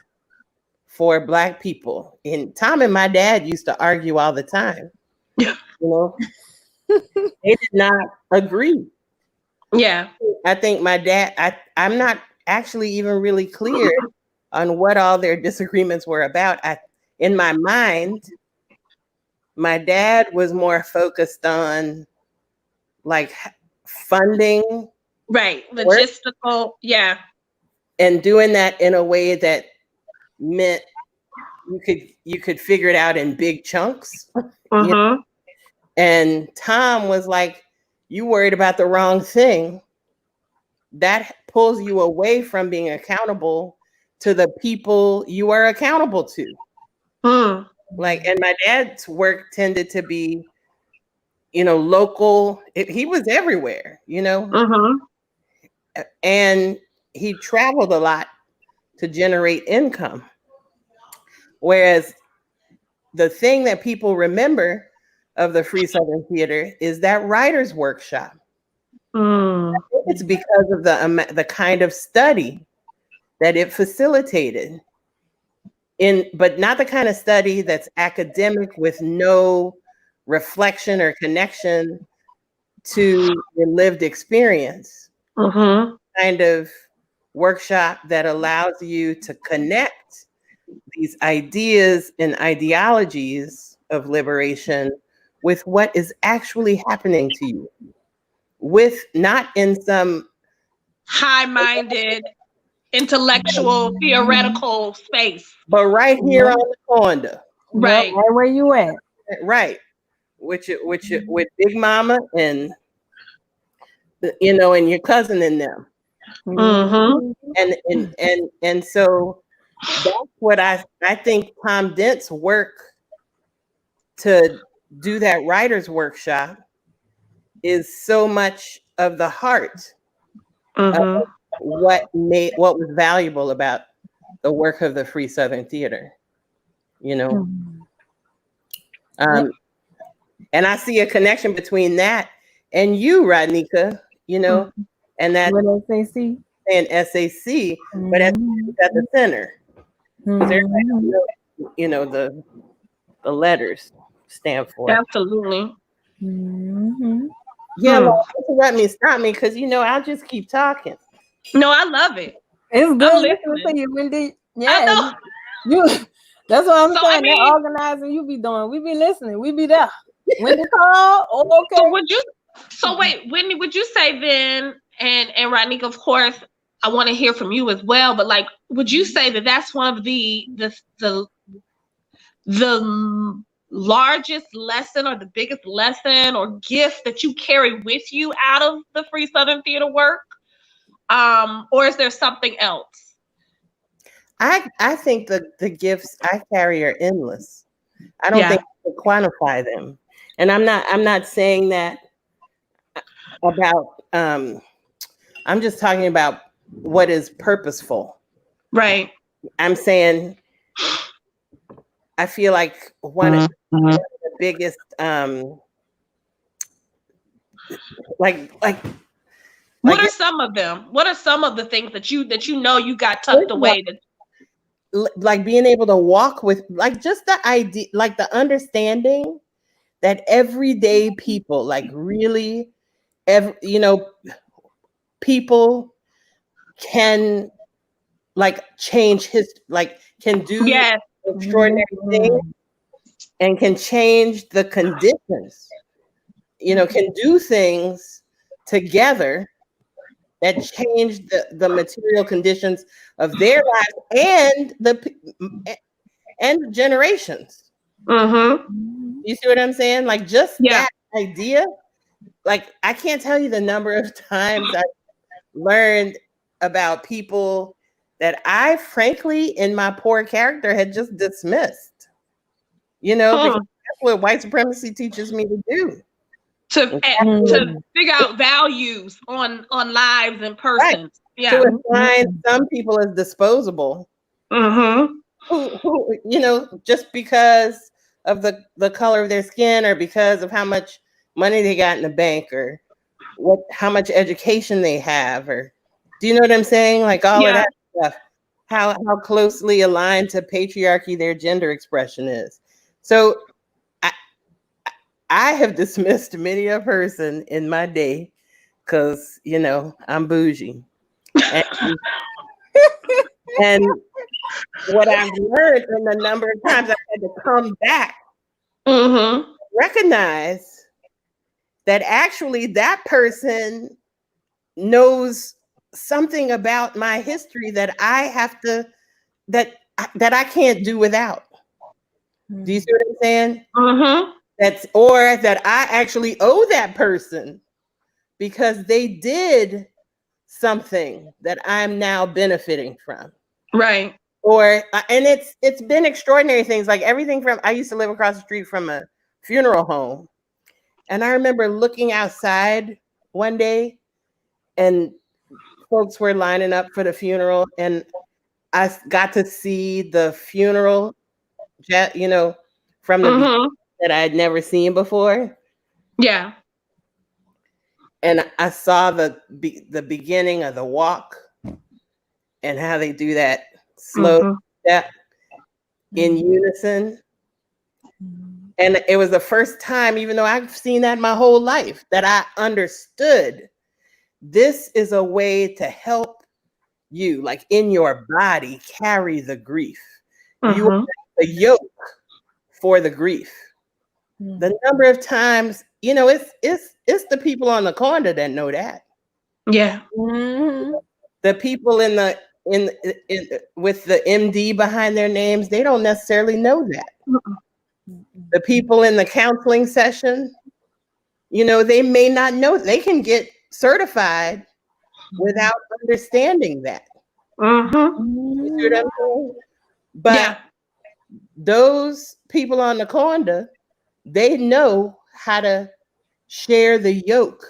D: for Black people. And Tom and my dad used to argue all the time. You know, they did not agree.
C: Yeah.
D: I think my dad, I'm not actually even really clear on what all their disagreements were about. In my mind, my dad was more focused on like funding.
C: Right. Logistical. Yeah.
D: And doing that in a way that meant you could figure it out in big chunks. You know? And Tom was like, you worried about the wrong thing. That pulls you away from being accountable to the people you are accountable to. Like, and my dad's work tended to be, you know, local. He was everywhere, you know, and he traveled a lot to generate income. Whereas the thing that people remember of the Free Southern Theater is that writer's workshop. It's because of the kind of study that it facilitated, but not the kind of study that's academic with no reflection or connection to your lived experience. Kind of workshop that allows you to connect these ideas and ideologies of liberation with what is actually happening to you, with not in some
C: high-minded, intellectual, theoretical space,
D: but right here on the corner,
C: right
E: where you at,
D: right, with Big Mama and, you know, and your cousin and them. And so that's what I think Tom Dent's work to do that writer's workshop is so much of the heart of what was valuable about the work of the Free Southern Theater, you know. And I see a connection between that and you, Rodneka, you know, and that
E: SAC
D: and SAC, but at the center. Everybody knows, you know, the letters stand for.
C: Absolutely.
D: Yeah, well, let me stop me because, you know, I'll just keep talking.
C: No, I love it.
E: It's good listening to you, Wendi. Yeah, you. That's what I'm saying. That organizing you be doing, we be listening, we be there. When the call, okay.
C: Wait, Wendi, would you say then, and Rodneka, of course, I want to hear from you as well, but like, would you say that that's one of the largest lesson or the biggest lesson or gift that you carry with you out of the Free Southern Theater work? Or is there something else?
D: I think the gifts I carry are endless. I don't think I can quantify them. And I'm not saying that about I'm just talking about what is purposeful.
C: Right.
D: I'm saying I feel like one of the biggest
C: what are some of them? What are some of the things that you know you got tucked away?
D: Like being able to walk with, like, just the idea, like the understanding that everyday people, like really, you know, people can like change like can do extraordinary things and can change the conditions, you know, can do things together that change the material conditions of their lives and generations. You You see what I'm saying? Like just
C: Yeah.
D: that idea, like I can't tell you the number of times I learned about people that I frankly in my poor character had just dismissed. You know, because that's what white supremacy teaches me to do.
C: To figure out values on lives and persons.
D: Right.
C: Yeah.
D: To assign some people as disposable. Who you know, just because of the color of their skin or because of how much money they got in the bank or how much education they have, or do you know what I'm saying? Like all of that stuff. How closely aligned to patriarchy their gender expression is. So I have dismissed many a person in my day because, you know, I'm bougie. And what I've learned in the number of times I've had to come back, recognize that actually that person knows something about my history that I have to, that I can't do without. Do you see what I'm saying? Or that I actually owe that person because they did something that I'm now benefiting from.
C: Right.
D: Or and it's been extraordinary things, like everything from, I used to live across the street from a funeral home, and I remember looking outside one day and folks were lining up for the funeral, and I got to see the funeral jet, you know, from the beginning that I had never seen before.
C: Yeah.
D: And I saw the beginning of the walk and how they do that slow step in unison. And it was the first time, even though I've seen that my whole life, that I understood this is a way to help you, like in your body, carry the grief. You are the yoke for the grief. The number of times, you know, it's the people on the corner that know that.
C: Yeah.
D: The people in with the MD behind their names, they don't necessarily know that. The people in the counseling session, you know, they may not know. They can get certified without understanding that. You see what I'm saying? But those people on the corner, they know how to share the yoke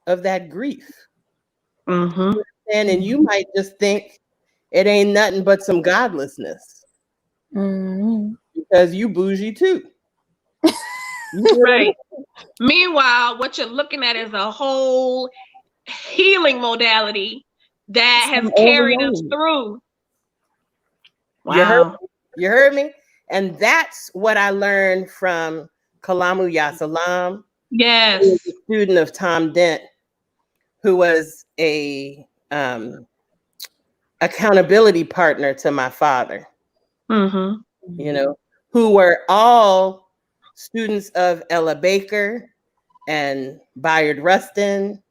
D: of that grief. And you might just think it ain't nothing but some godlessness because you bougie too.
C: Right. Meanwhile, what you're looking at is a whole healing modality that has carried us through. Wow.
D: You heard me? And that's what I learned from Kalamu Yasalam.
C: Yes.
D: Who was a student of Tom Dent, who was a accountability partner to my father. You know, who were all students of Ella Baker and Bayard Rustin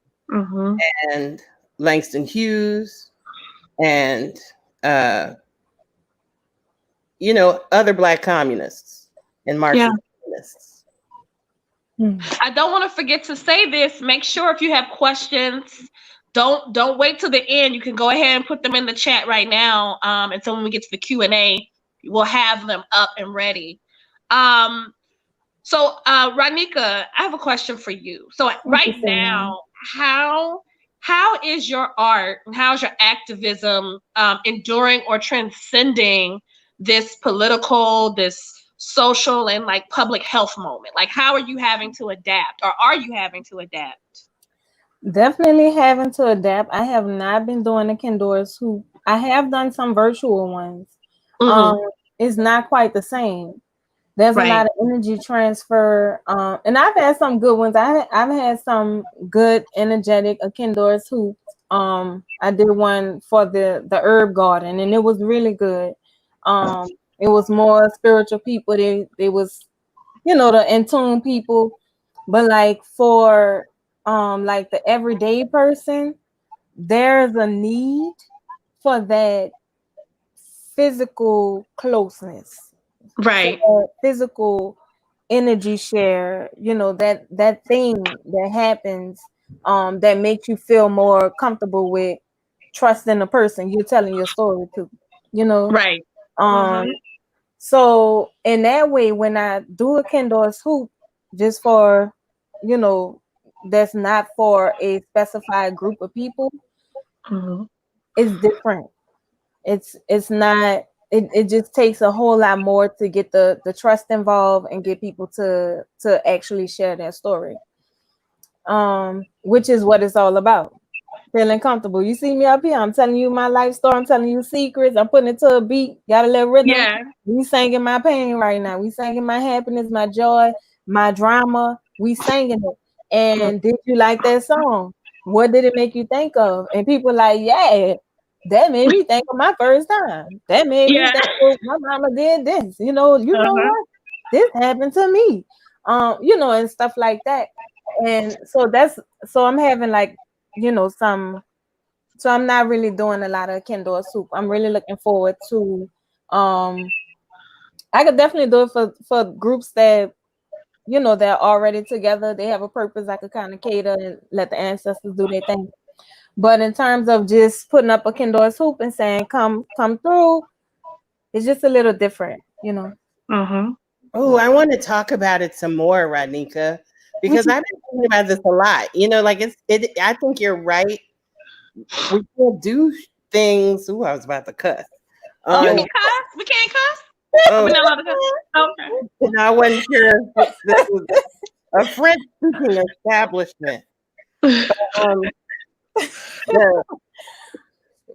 D: and Langston Hughes and you know, other Black communists and Marxist communists.
C: I don't want to forget to say this. Make sure if you have questions, don't wait till the end. You can go ahead and put them in the chat right now. And so when we get to the Q&A, we'll have them up and ready. So Rodneka, I have a question for you. So right now, how is your art and how's your activism enduring or transcending this political, this social and like public health moment? Like, how are you having to adapt, or are you having to adapt?
E: Definitely having to adapt. I have not been doing the Ken Dorris hoop. I have done some virtual ones. It's not quite the same. There's a lot of energy transfer. And I've had some good ones. I've had some good energetic Ken Dorris hoop. I did one for the herb garden, and it was really good. It was more spiritual people. They was, you know, the in tune people. But like for like the everyday person, there's a need for that physical closeness.
C: Right.
E: For physical energy share, you know, that thing that happens that makes you feel more comfortable with trusting the person you're telling your story to, you know.
C: Right.
E: So in that way, when I do a Ken Dorris hoop, just for, you know, that's not for a specified group of people, it's different. It's not, it just takes a whole lot more to get the trust involved and get people to actually share their story. Which is what it's all about. Feeling comfortable. You see me up here, I'm telling you my life story, I'm telling you secrets, I'm putting it to a beat, got a little rhythm.
C: Yeah.
E: We singing my pain right now. We singing my happiness, my joy, my drama. We singing it. And did you like that song? What did it make you think of? And people like, yeah, that made me think of my first time. That made me
C: Yeah.
E: think, oh, my mama did this. You know what? This happened to me. You know, and stuff like that. And so I'm having like, you know, so I'm not really doing a lot of Ken Dorris soup. I'm really looking forward to I could definitely do it for groups that, you know, they're already together, they have a purpose. I could kind of cater and let the ancestors do their thing. But in terms of just putting up a Ken Dorris hoop and saying come through, it's just a little different, you know.
D: Oh, I want to talk about it some more, Rodneka, because I've been thinking about this a lot. You know, like I think you're right. We can't do things. Ooh, I was about to cuss.
C: You can cuss? We can't cuss?
D: Oh,
C: We're not allowed to cuss? Okay.
D: and I wasn't sure if this was a French-speaking establishment.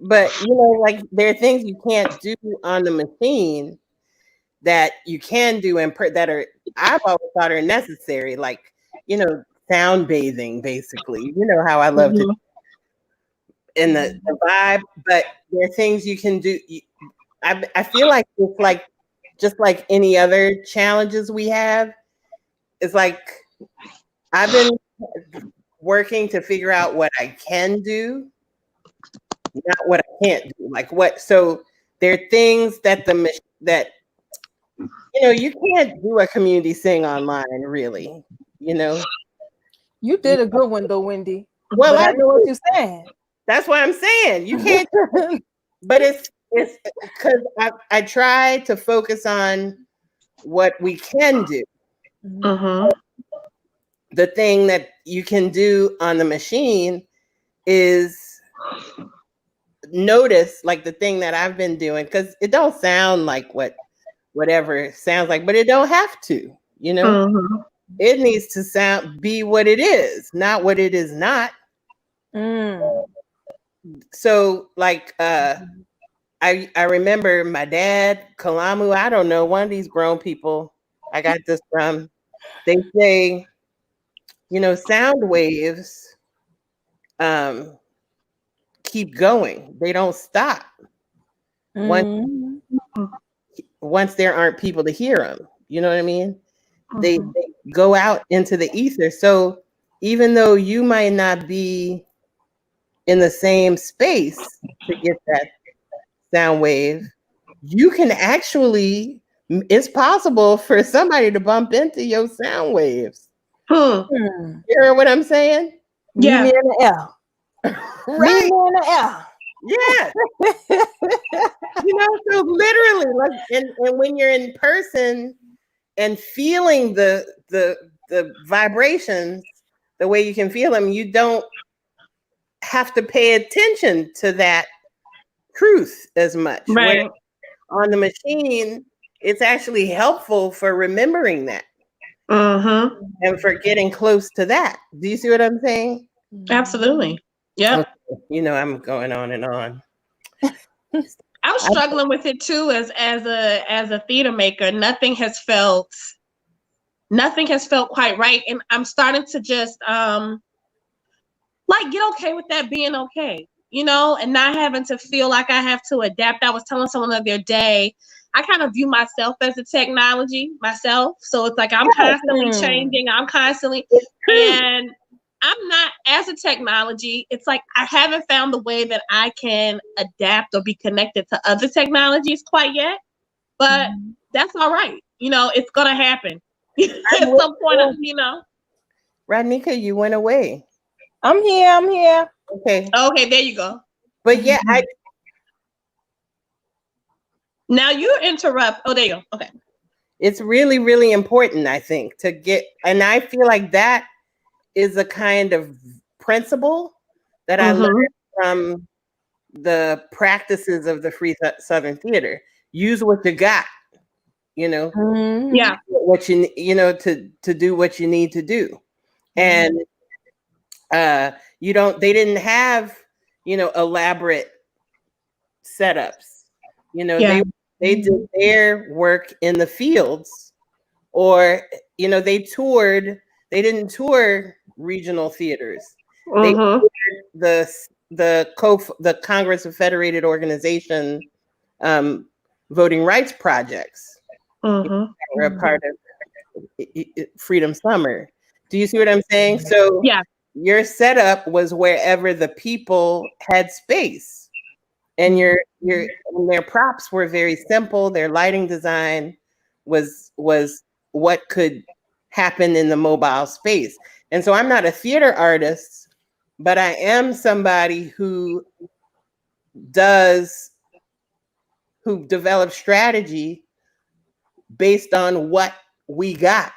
D: But you know, like there are things you can't do on the machine that you can do that are, I've always thought, are necessary, like, you know, sound bathing, basically. You know how I love to in the vibe, but there are things you can do. I feel like it's like just like any other challenges we have. It's like I've been working to figure out what I can do, not what I can't do. Like what? So there are things that you know, you can't do a community sing online, really. You know,
E: You did a good one though, Wendi.
D: Well,
E: I know what you're saying.
D: That's what I'm saying. You can't, but it's because I try to focus on what we can do. The thing that you can do on the machine is notice, like the thing that I've been doing, because it don't sound like whatever it sounds like, but it don't have to, you know. It needs to be what it is, not what it is not. So like I remember my dad, Kalamu, I don't know, one of these grown people I got this from, they say, you know, sound waves keep going. They don't stop. Once there aren't people to hear them, you know what I mean? They go out into the ether. So even though you might not be in the same space to get that sound wave, you can actually, it's possible for somebody to bump into your sound waves. You hear what I'm saying?
C: Yeah.
E: Me in the air.
D: Right.
E: Me in the air.
D: Yeah. You know, so literally, like, and when you're in person and feeling the vibrations the way you can feel them, you don't have to pay attention to that truth as much.
C: Right.
D: Where on the machine, it's actually helpful for remembering that and for getting close to that. Do you see what I'm saying?
C: Absolutely. Yeah.
D: Okay. You know, I'm going on and on.
C: I'm struggling with it too as a theater maker. Nothing has felt quite right, and I'm starting to just like get okay with that being okay, you know, and not having to feel like I have to adapt. I was telling someone the other day, I kind of view myself as a technology myself, so it's like I'm constantly changing. I'm constantly, and I'm not as a technology. It's like I haven't found the way that I can adapt or be connected to other technologies quite yet, but that's all right. You know, it's gonna happen. At some point, you know.
D: Rodneka, you went away.
E: I'm here.
D: Okay.
C: Okay, there you go.
D: But yeah,
C: Now you interrupt. Oh, there you go. Okay.
D: it's really, really important, I think, to get, and I feel like that is a kind of principle that I learned from the practices of the Free Southern Theater. Use what you got, you know.
C: Yeah.
D: What you know, to do what you need to do. And they didn't have, you know, elaborate setups. You know, they did their work in the fields, or, you know, they didn't tour regional theaters. They toured the Congress of Federated Organization voting rights projects. Were a part of Freedom Summer. Do you see what I'm saying? So
C: yeah,
D: your setup was wherever the people had space, and their props were very simple. Their lighting design was what could happen in the mobile space. And so I'm not a theater artist, but I am somebody who develops strategy based on what we got.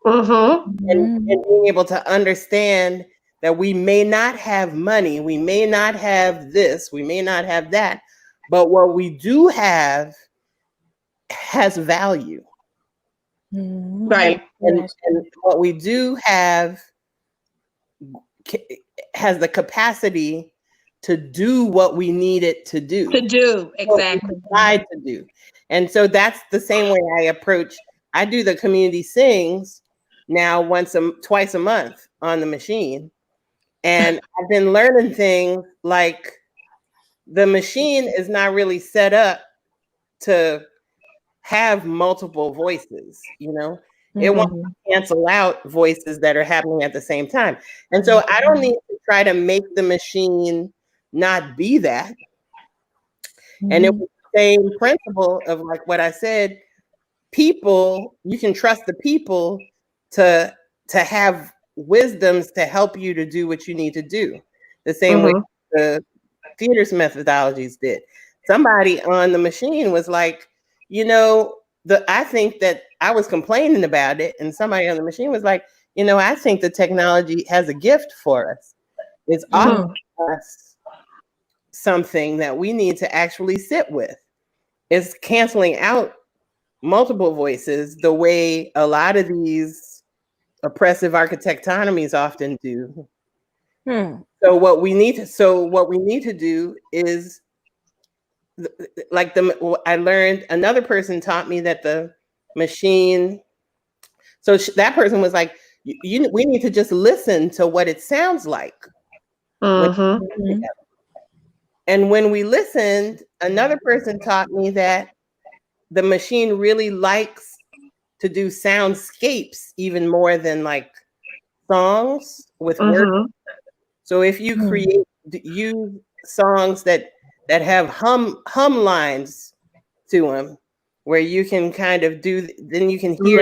D: And being able to understand that we may not have money, we may not have this, we may not have that, but what we do have has value.
C: Right.
D: And what we do have has the capacity to do what we need it to do.
C: Exactly.
D: To do. And so that's the same way I approach. I do the community sings now twice a month on the machine. And I've been learning things like the machine is not really set up to have multiple voices, you know? It wants to cancel out voices that are happening at the same time. And so I don't need to try to make the machine not be that. And it was the same principle of like what I said, people, you can trust the people to have wisdoms to help you to do what you need to do. The same way the theater's methodologies did. Somebody on the machine was like, you know, I think that I was complaining about it, and somebody on the machine was like, you know, I think the technology has a gift for us. It's offering us something that we need to actually sit with. It's canceling out multiple voices the way a lot of these oppressive architectonomies often do. So what we need to do is, like I learned, another person taught me that the machine, so that person was like, we need to just listen to what it sounds like. And when we listened, another person taught me that the machine really likes to do soundscapes even more than like songs with words. So if you use songs that have hum lines to them, where you can kind of then you can hear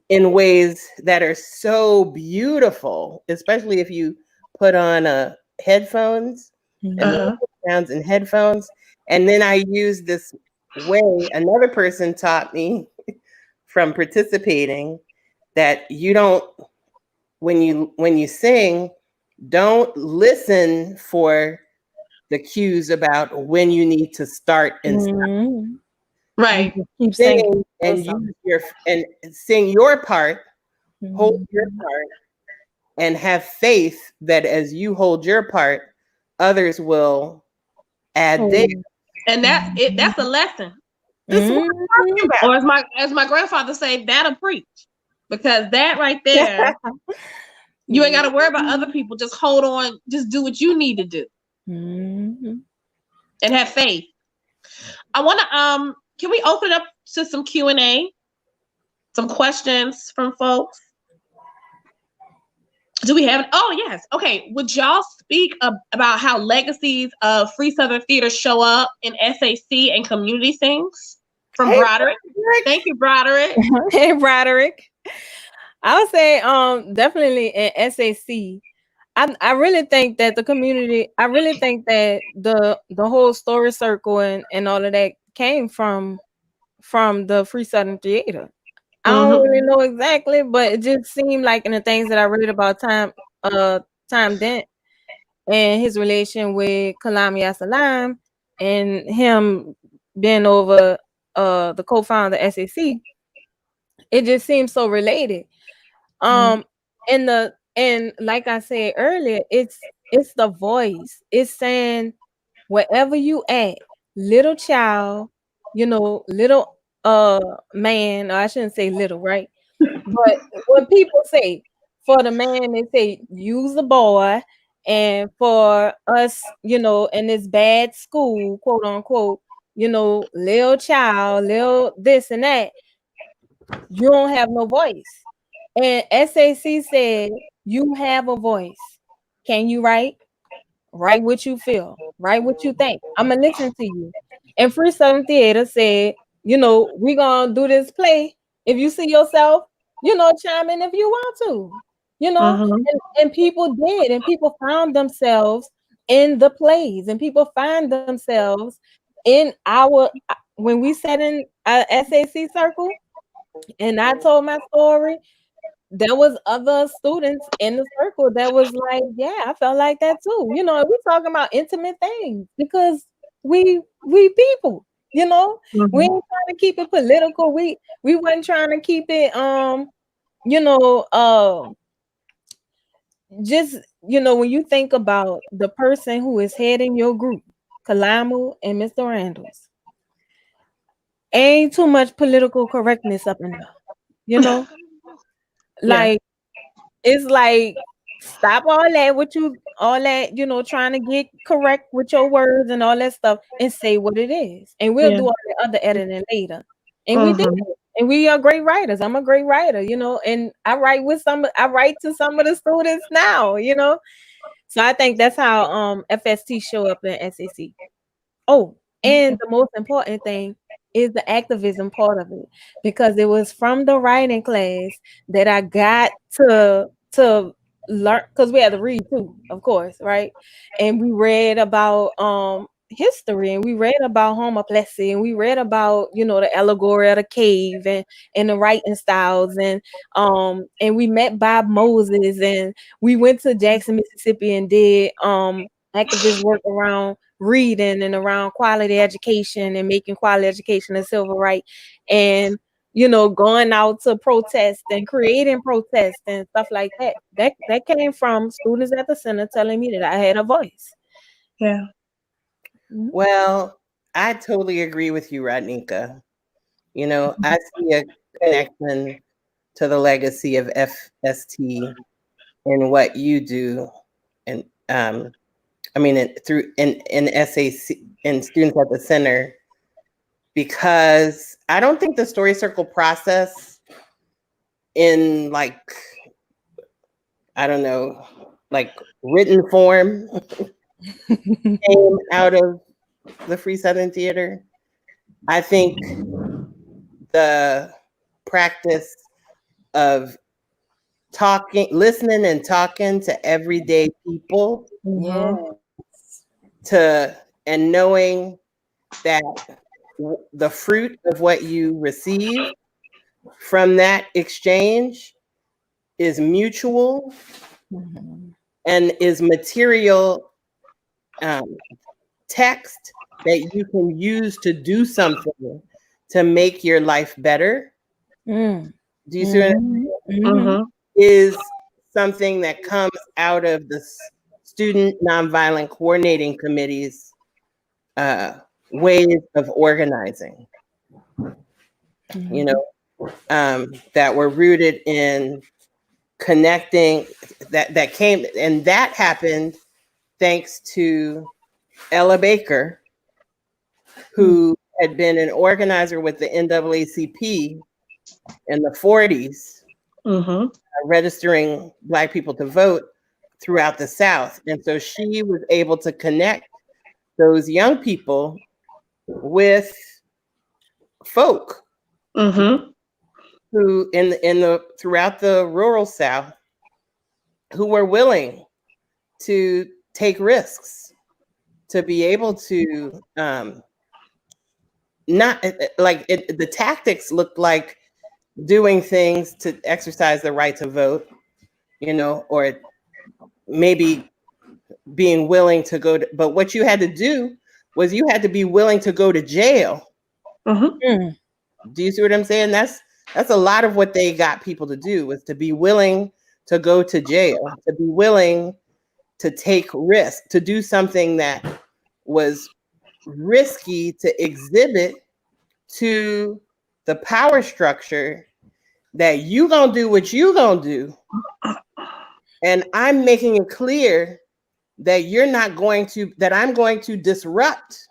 D: in ways that are so beautiful, especially if you put on headphones and sounds in headphones. And then I use this way another person taught me from participating, that you don't, when you sing, don't listen for the cues about when you need to start and stop.
C: Right.
E: Keep
D: sing and sing your part, hold your part, and have faith that as you hold your part, others will add theirs.
C: And that's a lesson.
D: This is what I'm talking about.
C: Or as my grandfather say, that'll preach. Because that right there, you ain't got to worry about other people. Just hold on. Just do what you need to do. And have faith. I want to, can we open it up to some Q&A? Some questions from folks? Do we have? Oh, yes. Okay. Would y'all speak about how legacies of Free Southern Theater show up in SAC and community things? From Broderick. Thank you, Broderick.
E: Hey, Broderick. I would say definitely in SAC. I really think that the community, I really think that the whole story circle and all of that came from the Free Southern Theater. I don't really know exactly, but it just seemed like in the things that I read about Time Dent and his relation with Kalami Asalam and him being over the co-founder of SAC, it just seems so related. And like I said earlier, it's the voice. It's saying wherever you at, little child, little man, or I shouldn't say little, right? But when people say for the man, they say use the boy, and for us, in this bad school, quote unquote, little child, little this and that, you don't have no voice. And SAC said, you have a voice. Can you write? Write what you feel. Write what you think. I'm going to listen to you. And Free Southern Theater said, we're going to do this play. If you see yourself, chime in if you want to. And people did. And people found themselves in the plays. And people find themselves in when we sat in our SAC circle, and I told my story, there was other students in the circle that was like, yeah, I felt like that too. We're talking about intimate things because we people, we ain't trying to keep it political. We wasn't trying to keep it just when you think about the person who is heading your group, Kalamu and Mr. Randalls, ain't too much political correctness up in there, like it's like stop all that, trying to get correct with your words and all that stuff and say what it is. And we'll do all the other editing later. And we did it. And we are great writers. I'm a great writer, and I write to some of the students now, So I think that's how FST show up in SAC. Oh, and the most important thing is the activism part of it, because it was from the writing class that I got to learn, because we had to read too, of course, right? And we read about history, and we read about homoplexy, and we read about the allegory of the cave and the writing styles, and we met Bob Moses, and we went to Jackson, Mississippi, and did activist work around reading and around quality education and making quality education a civil right, and going out to protest and creating protests and stuff like that. That came from students at the center telling me that I had a voice.
B: Yeah.
D: Well, I totally agree with you, Rodneka. I see a connection to the legacy of FST in what you do, and in SAC and students at the center, because I don't think the story circle process in written form came out of the Free Southern Theater. I think the practice of listening and talking to everyday people, and knowing that the fruit of what you receive from that exchange is mutual and is material text that you can use to do something to make your life better. Do you see what I mean? Is something that comes out of the Student Nonviolent Coordinating Committee's ways of organizing, that were rooted in connecting, that came, and that happened thanks to Ella Baker, who had been an organizer with the NAACP in the 40s, registering Black people to vote throughout the South. And so she was able to connect those young people with folk
C: Mm-hmm.
D: who throughout the rural South who were willing to take risks, to be able to not like the tactics looked like doing things to exercise the right to vote, or maybe being willing to go to, but what you had to do was you had to be willing to go to jail.
C: Mm-hmm.
D: Do you see what I'm saying? That's a lot of what they got people to do, was to be willing to go to jail, to be willing to take risks, to do something that was risky, to exhibit to the power structure that you gonna do what you gonna do, and I'm making it clear that I'm going to disrupt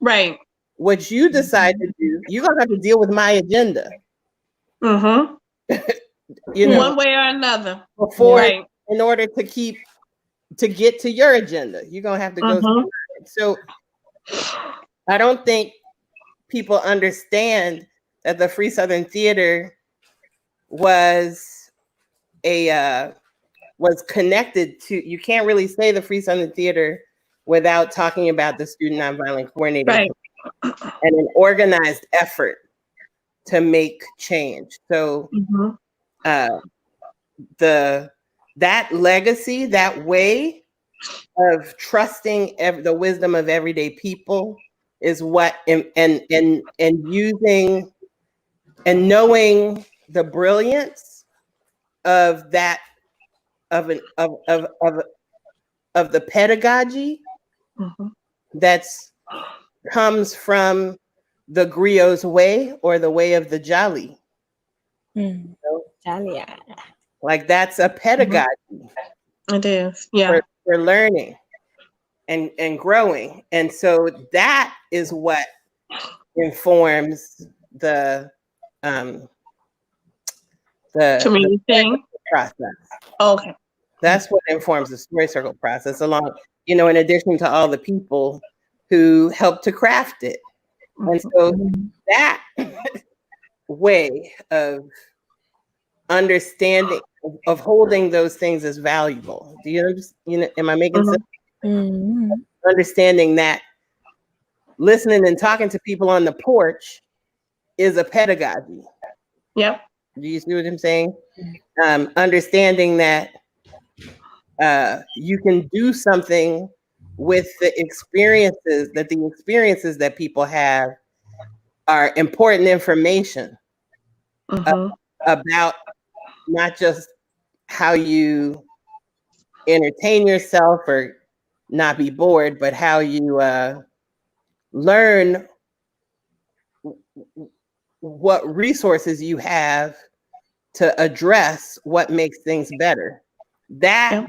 C: Right.
D: what you decide to do. You're gonna have to deal with my agenda.
C: Mm-hmm. One way or another.
D: Before,
C: right.
D: In order to get to your agenda, you're gonna have to go through it. So I don't think people understand that the Free Southern Theater was connected to, you can't really say the Free Southern Theater without talking about the Student Nonviolent Coordinator,
C: right,
D: and an organized effort to make change. So that legacy, that way of trusting the wisdom of everyday people is what, and using and knowing the brilliance of that, of the pedagogy that's comes from the griot's way, or the way of the Jali.
E: Jali.
D: Like, that's a pedagogy.
C: It is, yeah.
D: For learning and growing. And so that is what informs the
C: community thing
D: process.
C: Okay.
D: That's what informs the story circle process, along, in addition to all the people who helped to craft it. And so that way of understanding, of holding those things as valuable. Do you understand? Am I making sense? Understanding that listening and talking to people on the porch is a pedagogy.
C: Yep.
D: Do you see what I'm saying? Understanding that you can do something with the experiences that people have are important information about not just how you entertain yourself or not be bored, but how you learn what resources you have to address what makes things better. That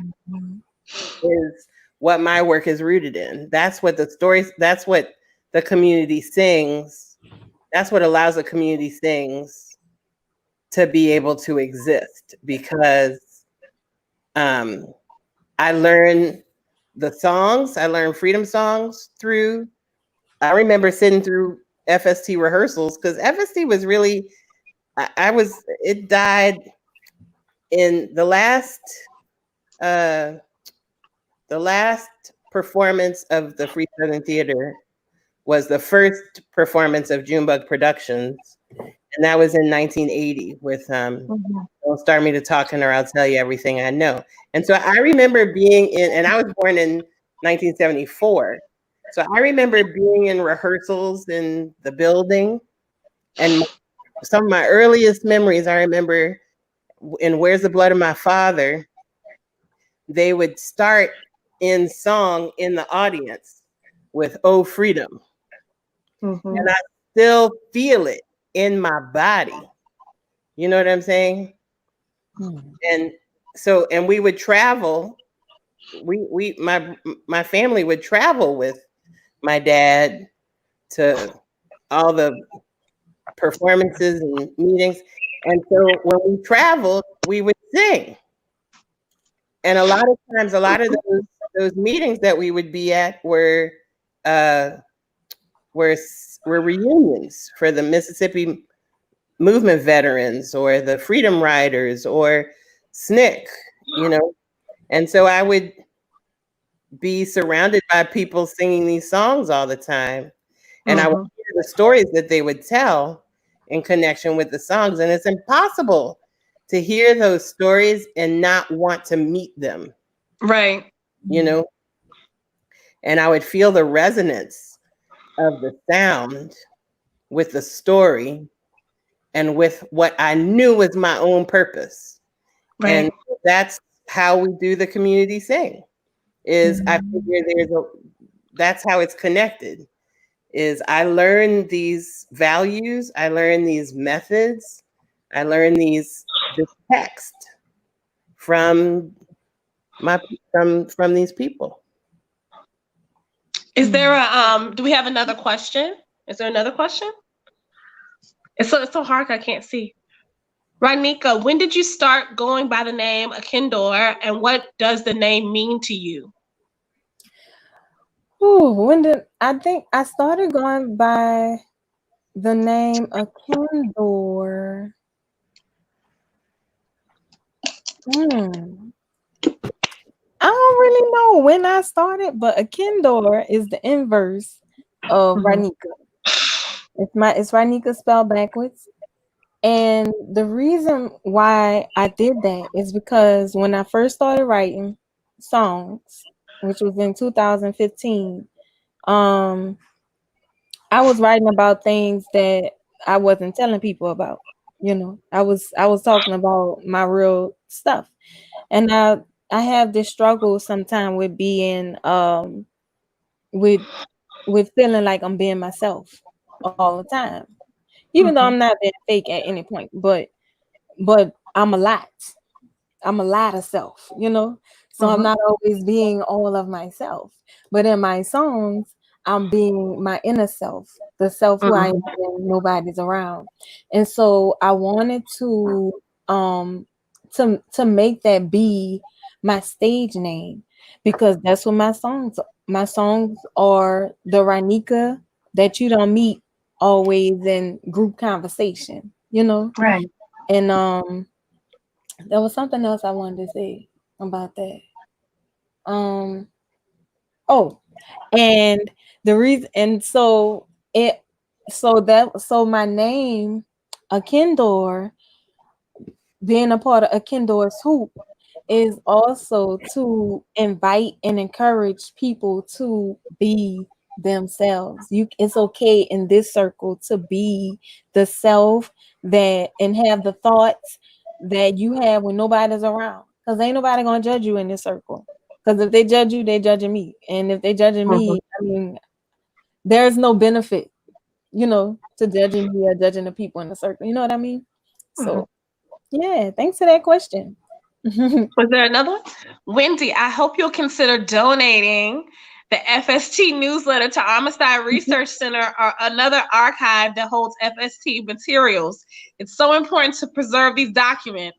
D: is what my work is rooted in. That's what that's what the community sings. That's what allows the community sings to be able to exist, because I learned the songs, I learned freedom songs through, I remember sitting through FST rehearsals, because FST was really, it died in the last performance of the Free Southern Theater was the first performance of Junebug Productions, and that was in 1980 with Don't Start Me to Talking or I'll Tell You Everything I Know. And so I remember being in, and I was born in 1974, so I remember being in rehearsals in the building, and some of my earliest memories, I remember in Where's the Blood of My Father, they would start in song in the audience with Oh Freedom. And I still feel it in my body. You know what I'm saying? And so, and we would travel, my family would travel with my dad to all the performances and meetings. And so when we traveled, we would sing. And a lot of times, a lot of those meetings that we would be at were were reunions for the Mississippi movement veterans or the freedom riders or SNCC, you know. And so I would be surrounded by people singing these songs all the time. And I would hear the stories that they would tell in connection with the songs. And it's impossible to hear those stories and not want to meet them.
C: Right.
D: You know? And I would feel the resonance of the sound with the story and with what I knew was my own purpose.
C: Right.
D: And that's how we do the community sing. Is I figure that's how it's connected. Is I learn these values, I learn these methods, I learn this text from these people.
C: Is there a do we have another question? Is there another question? It's so hard I can't see. Rodneka, when did you start going by the name Akindor, and what does the name mean to you?
E: I think I started going by the name Akindor. I don't really know when I started, but Akindor is the inverse of Rodneka. It's Rodneka spelled backwards. And the reason why I did that is because when I first started writing songs, which was in 2015, I was writing about things that I wasn't telling people about. You know, I was talking about my real stuff. And I have this struggle sometimes with being with feeling like I'm being myself all the time. Even though I'm not being fake at any point, but I'm a lot. I'm a lot of self, you know? So I'm not always being all of myself. But in my songs, I'm being my inner self, the self who I am when nobody's around. And so I wanted to make that be my stage name, because that's what my songs are, the Rodneka that you don't meet always in group conversation, you know?
C: Right.
E: And there was something else I wanted to say about that. And the reason, and so my name Akindor, being a part of Akindor's hoop, is also to invite and encourage people to be themselves. It's okay in this circle to be the self that and have the thoughts that you have when nobody's around, because ain't nobody gonna judge you in this circle. Because if they judge you, they judging me, and if they judging me, I mean, there's no benefit, you know, to judging me or judging the people in the circle. You know what I mean? So yeah, thanks for that question.
C: Was there another one? Wendi, I hope you'll consider donating the FST newsletter to Amistad Research Center or another archive that holds FST materials. It's so important to preserve these documents.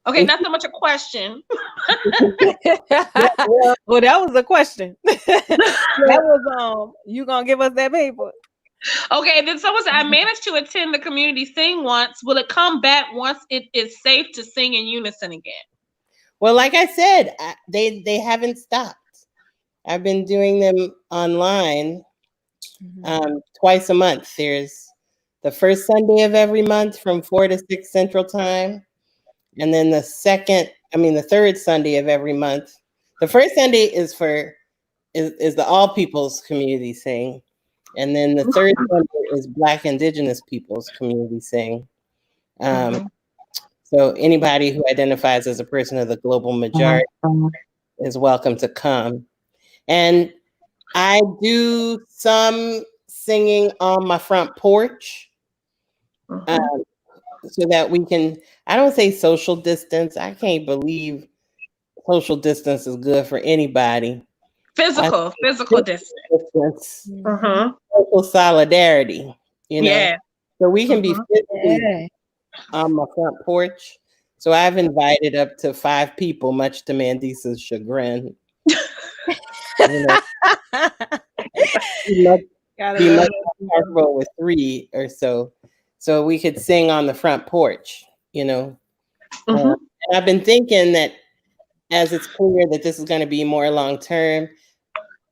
C: Okay, not so much a question.
E: Well, that was a question. That was you gonna give us that paper?
C: Okay, then someone said, I managed to attend the community sing once. Will it come back once it is safe to sing in unison again?
D: Well, like I said, they haven't stopped. I've been doing them online twice a month. There's the first Sunday of every month from 4 to 6 Central Time. And then the third Sunday of every month. The first Sunday is the All People's Community Sing. And then the third Sunday is Black Indigenous People's Community Sing. So anybody who identifies as a person of the global majority is welcome to come. And I do some singing on my front porch so that we can, I don't say social distance. I can't believe social distance is good for anybody.
C: Physical distance.
D: Social solidarity, you know? Yeah. So we can be physically on my front porch. So I've invited up to 5 people, much to Mandisa's chagrin. You know, be much more comfortable with 3 or so we could sing on the front porch, you know. And I've been thinking that as it's clear that this is going to be more long term,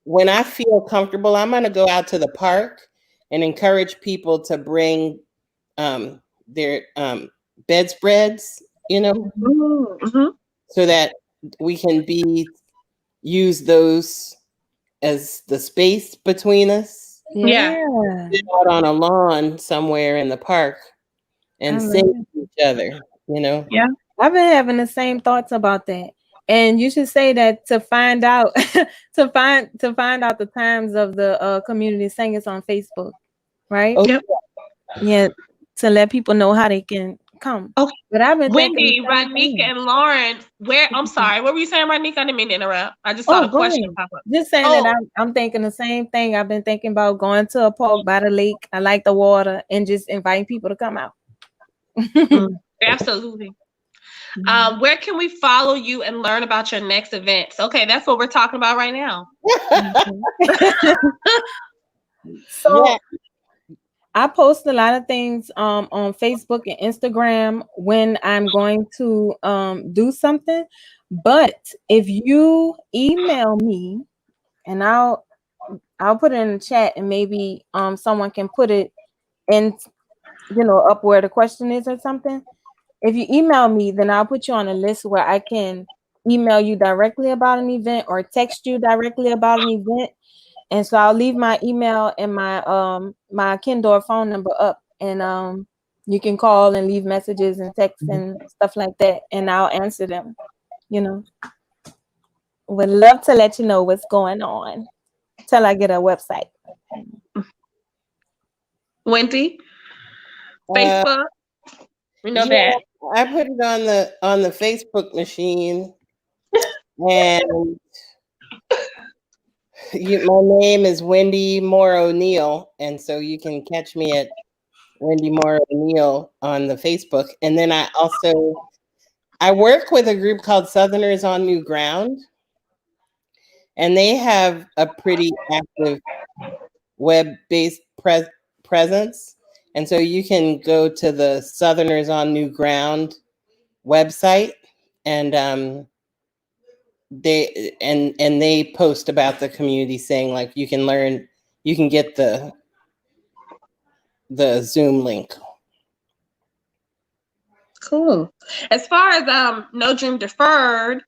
D: when I feel comfortable, I'm going to go out to the park and encourage people to bring their bedspreads, you know, so that we can use those as the space between us.
C: Yeah.
D: Sit out on a lawn somewhere in the park and sing to each other, you know.
C: Yeah.
E: I've been having the same thoughts about that. And you should say that to find out to find out the times of the community singers on Facebook, right?
D: Oh,
C: Yep.
E: Yeah, to let people know how they can come.
C: Okay.
E: But I've been
C: Wendi,
E: thinking
C: Rodneka, and Lauren, I'm sorry, what were you saying, Rodneka? I didn't mean to interrupt. I just saw the
E: go
C: question
E: ahead.
C: pop up.
E: Just saying that I'm thinking the same thing. I've been thinking about going to a park by the lake. I like the water and just inviting people to come out.
C: Absolutely. Where can we follow you and learn about your next events? Okay, that's what we're talking about right now.
E: So yeah. I post a lot of things on Facebook and Instagram when I'm going to do something. But if you email me, and I'll put it in the chat, and maybe someone can put it in, up where the question is or something. If you email me, then I'll put you on a list where I can email you directly about an event or text you directly about an event. And so I'll leave my email and my Ken Dorris phone number up, and you can call and leave messages and texts and stuff like that, and I'll answer them. Would love to let you know what's going on till I get a website.
C: Wendi, Facebook. We know that.
D: I put it on the Facebook machine, and my name is Wendi Moore O'Neill, and so you can catch me at Wendi Moore O'Neill on the Facebook. And then I work with a group called Southerners on New Ground, and they have a pretty active web-based presence. And so you can go to the Southerners on New Ground website, and they post about the community, saying like you can get the Zoom link.
C: Cool. As far as No Dream Deferred,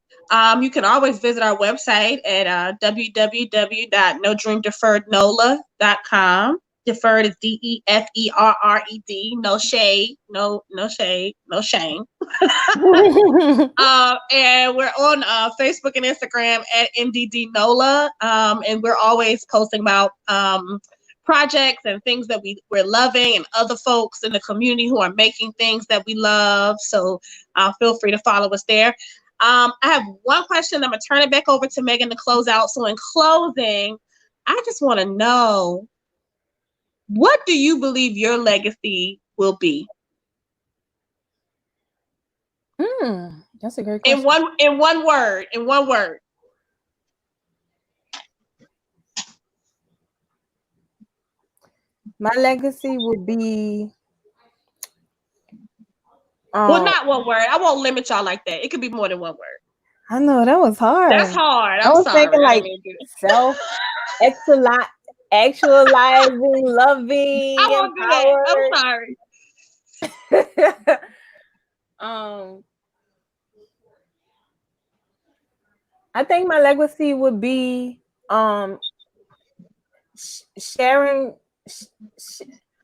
C: you can always visit our website at www.nodreamdeferrednola.com. Deferred is DEFERRED. No shade, no shade, no shame. And we're on Facebook and Instagram at NDD NOLA. And we're always posting about projects and things that we're loving, and other folks in the community who are making things that we love. So feel free to follow us there. I have one question. I'm going to turn it back over to Megan to close out. So in closing, I just want to know, what do you believe your legacy will be?
E: That's a great question.
C: In one word.
E: My legacy would be
C: well, not one word. I won't limit y'all like that. It could be more than one word.
E: I know that was hard.
C: That's hard.
E: I was thinking like actualizing, loving,
C: I won't do that. I'm sorry.
E: I think my legacy would be sharing.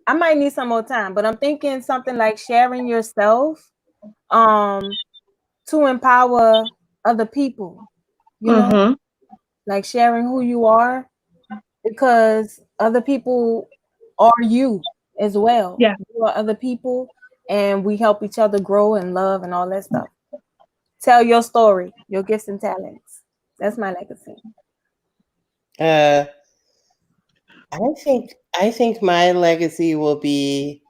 E: I might need some more time, but I'm thinking something like sharing yourself to empower other people, know, like sharing who you are, because other people are you as well.
C: Yeah.
E: You are other people, and we help each other grow and love and all that stuff. Tell your story, your gifts and talents. That's my legacy.
D: I think my legacy will be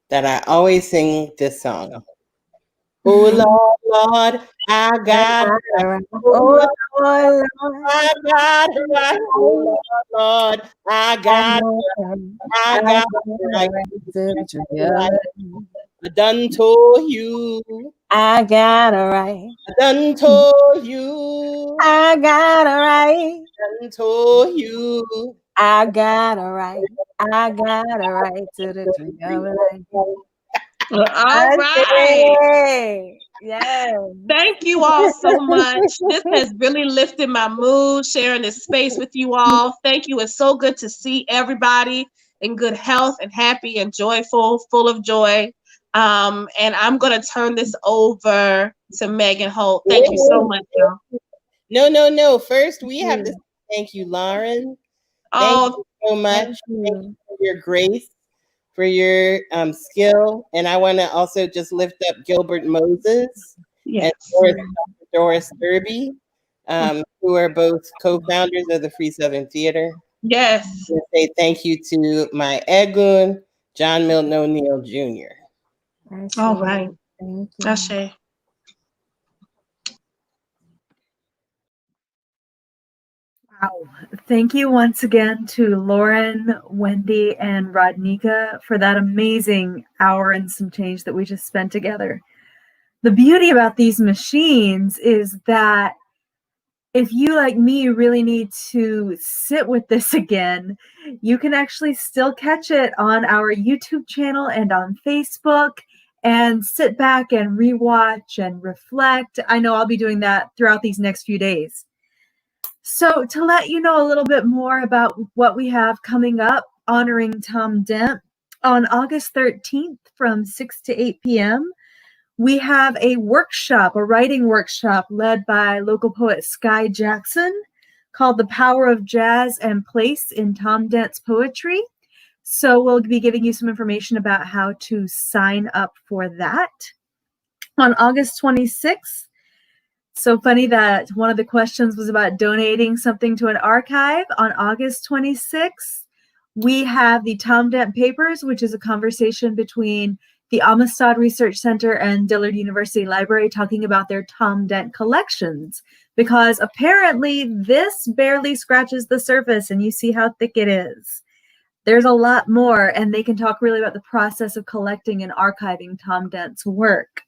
D: that I always sing this song. Oh Lord, Lord, I got it right. Oh Lord, I got it right. Oh Lord, Lord, I got it right. I got it right. I done told you.
E: I got it right.
D: I done told you.
E: I got it right.
D: I done told you.
E: I got it right. I got it right to the tree of life.
C: All right.
E: Yes.
C: Thank you all so much. This has really lifted my mood, sharing this space with you all. Thank you. It's so good to see everybody in good health and happy and joyful, full of joy. And I'm going to turn this over to Megan Holt. Thank you so much, y'all.
D: No. First, we have to thank you, Lauren. Thank you so much. Thank you for your grace, for your skill. And I want to also just lift up Gilbert Moses and Doris Derby, who are both co-founders of the Free Southern Theater.
C: Yes.
D: I say thank you to my Egun, John Milton O'Neill Jr.
C: All right. Ashe.
A: Wow. Thank you once again to Lauren, Wendi, and Rodneka for that amazing hour and some change that we just spent together. The beauty about these machines is that if you, like me, really need to sit with this again, you can actually still catch it on our YouTube channel and on Facebook and sit back and rewatch and reflect. I know I'll be doing that throughout these next few days. So to let you know a little bit more about what we have coming up honoring Tom Dent, on August 13th from 6 to 8 p.m., we have a workshop, a writing workshop led by local poet Sky Jackson called The Power of Jazz and Place in Tom Dent's Poetry. So we'll be giving you some information about how to sign up for that. On August 26th, so funny that one of the questions was about donating something to an archive. On August 26th, we have the Tom Dent Papers, which is a conversation between the Amistad Research Center and Dillard University Library talking about their Tom Dent collections, because apparently this barely scratches the surface and you see how thick it is. There's a lot more, and they can talk really about the process of collecting and archiving Tom Dent's work.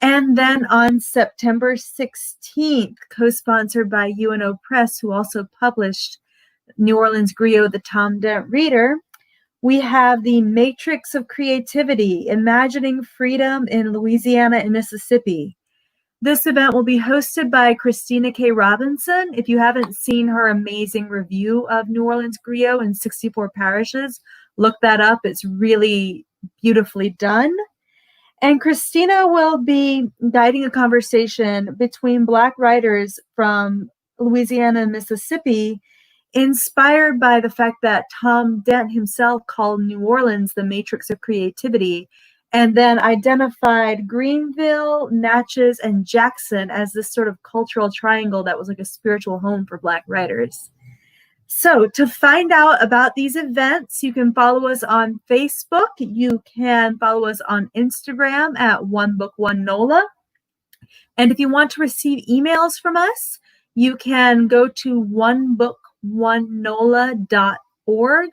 A: And then on September 16th, co-sponsored by UNO Press, who also published New Orleans Griot, the Tom Dent Reader, we have the Matrix of Creativity, Imagining Freedom in Louisiana and Mississippi. This event will be hosted by Christina K. Robinson. If you haven't seen her amazing review of New Orleans Griot in 64 parishes, look that up. It's really beautifully done. And Christina will be guiding a conversation between Black writers from Louisiana and Mississippi, inspired by the fact that Tom Dent himself called New Orleans the Matrix of Creativity, and then identified Greenville, Natchez, and Jackson as this sort of cultural triangle that was like a spiritual home for Black writers. So to find out about these events, you can follow us on Facebook. You can follow us on Instagram at One Book One NOLA. And if you want to receive emails from us, you can go to onebookonenola.org,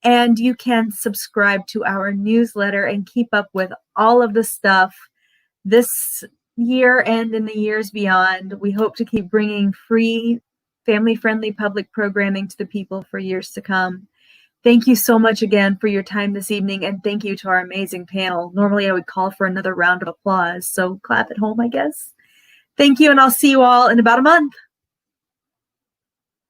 A: and you can subscribe to our newsletter and keep up with all of the stuff this year and in the years beyond. We hope to keep bringing free, family-friendly public programming to the people for years to come. Thank you so much again for your time this evening, and thank you to our amazing panel. Normally I would call for another round of applause, so clap at home, I guess. Thank you, and I'll see you all in about a month.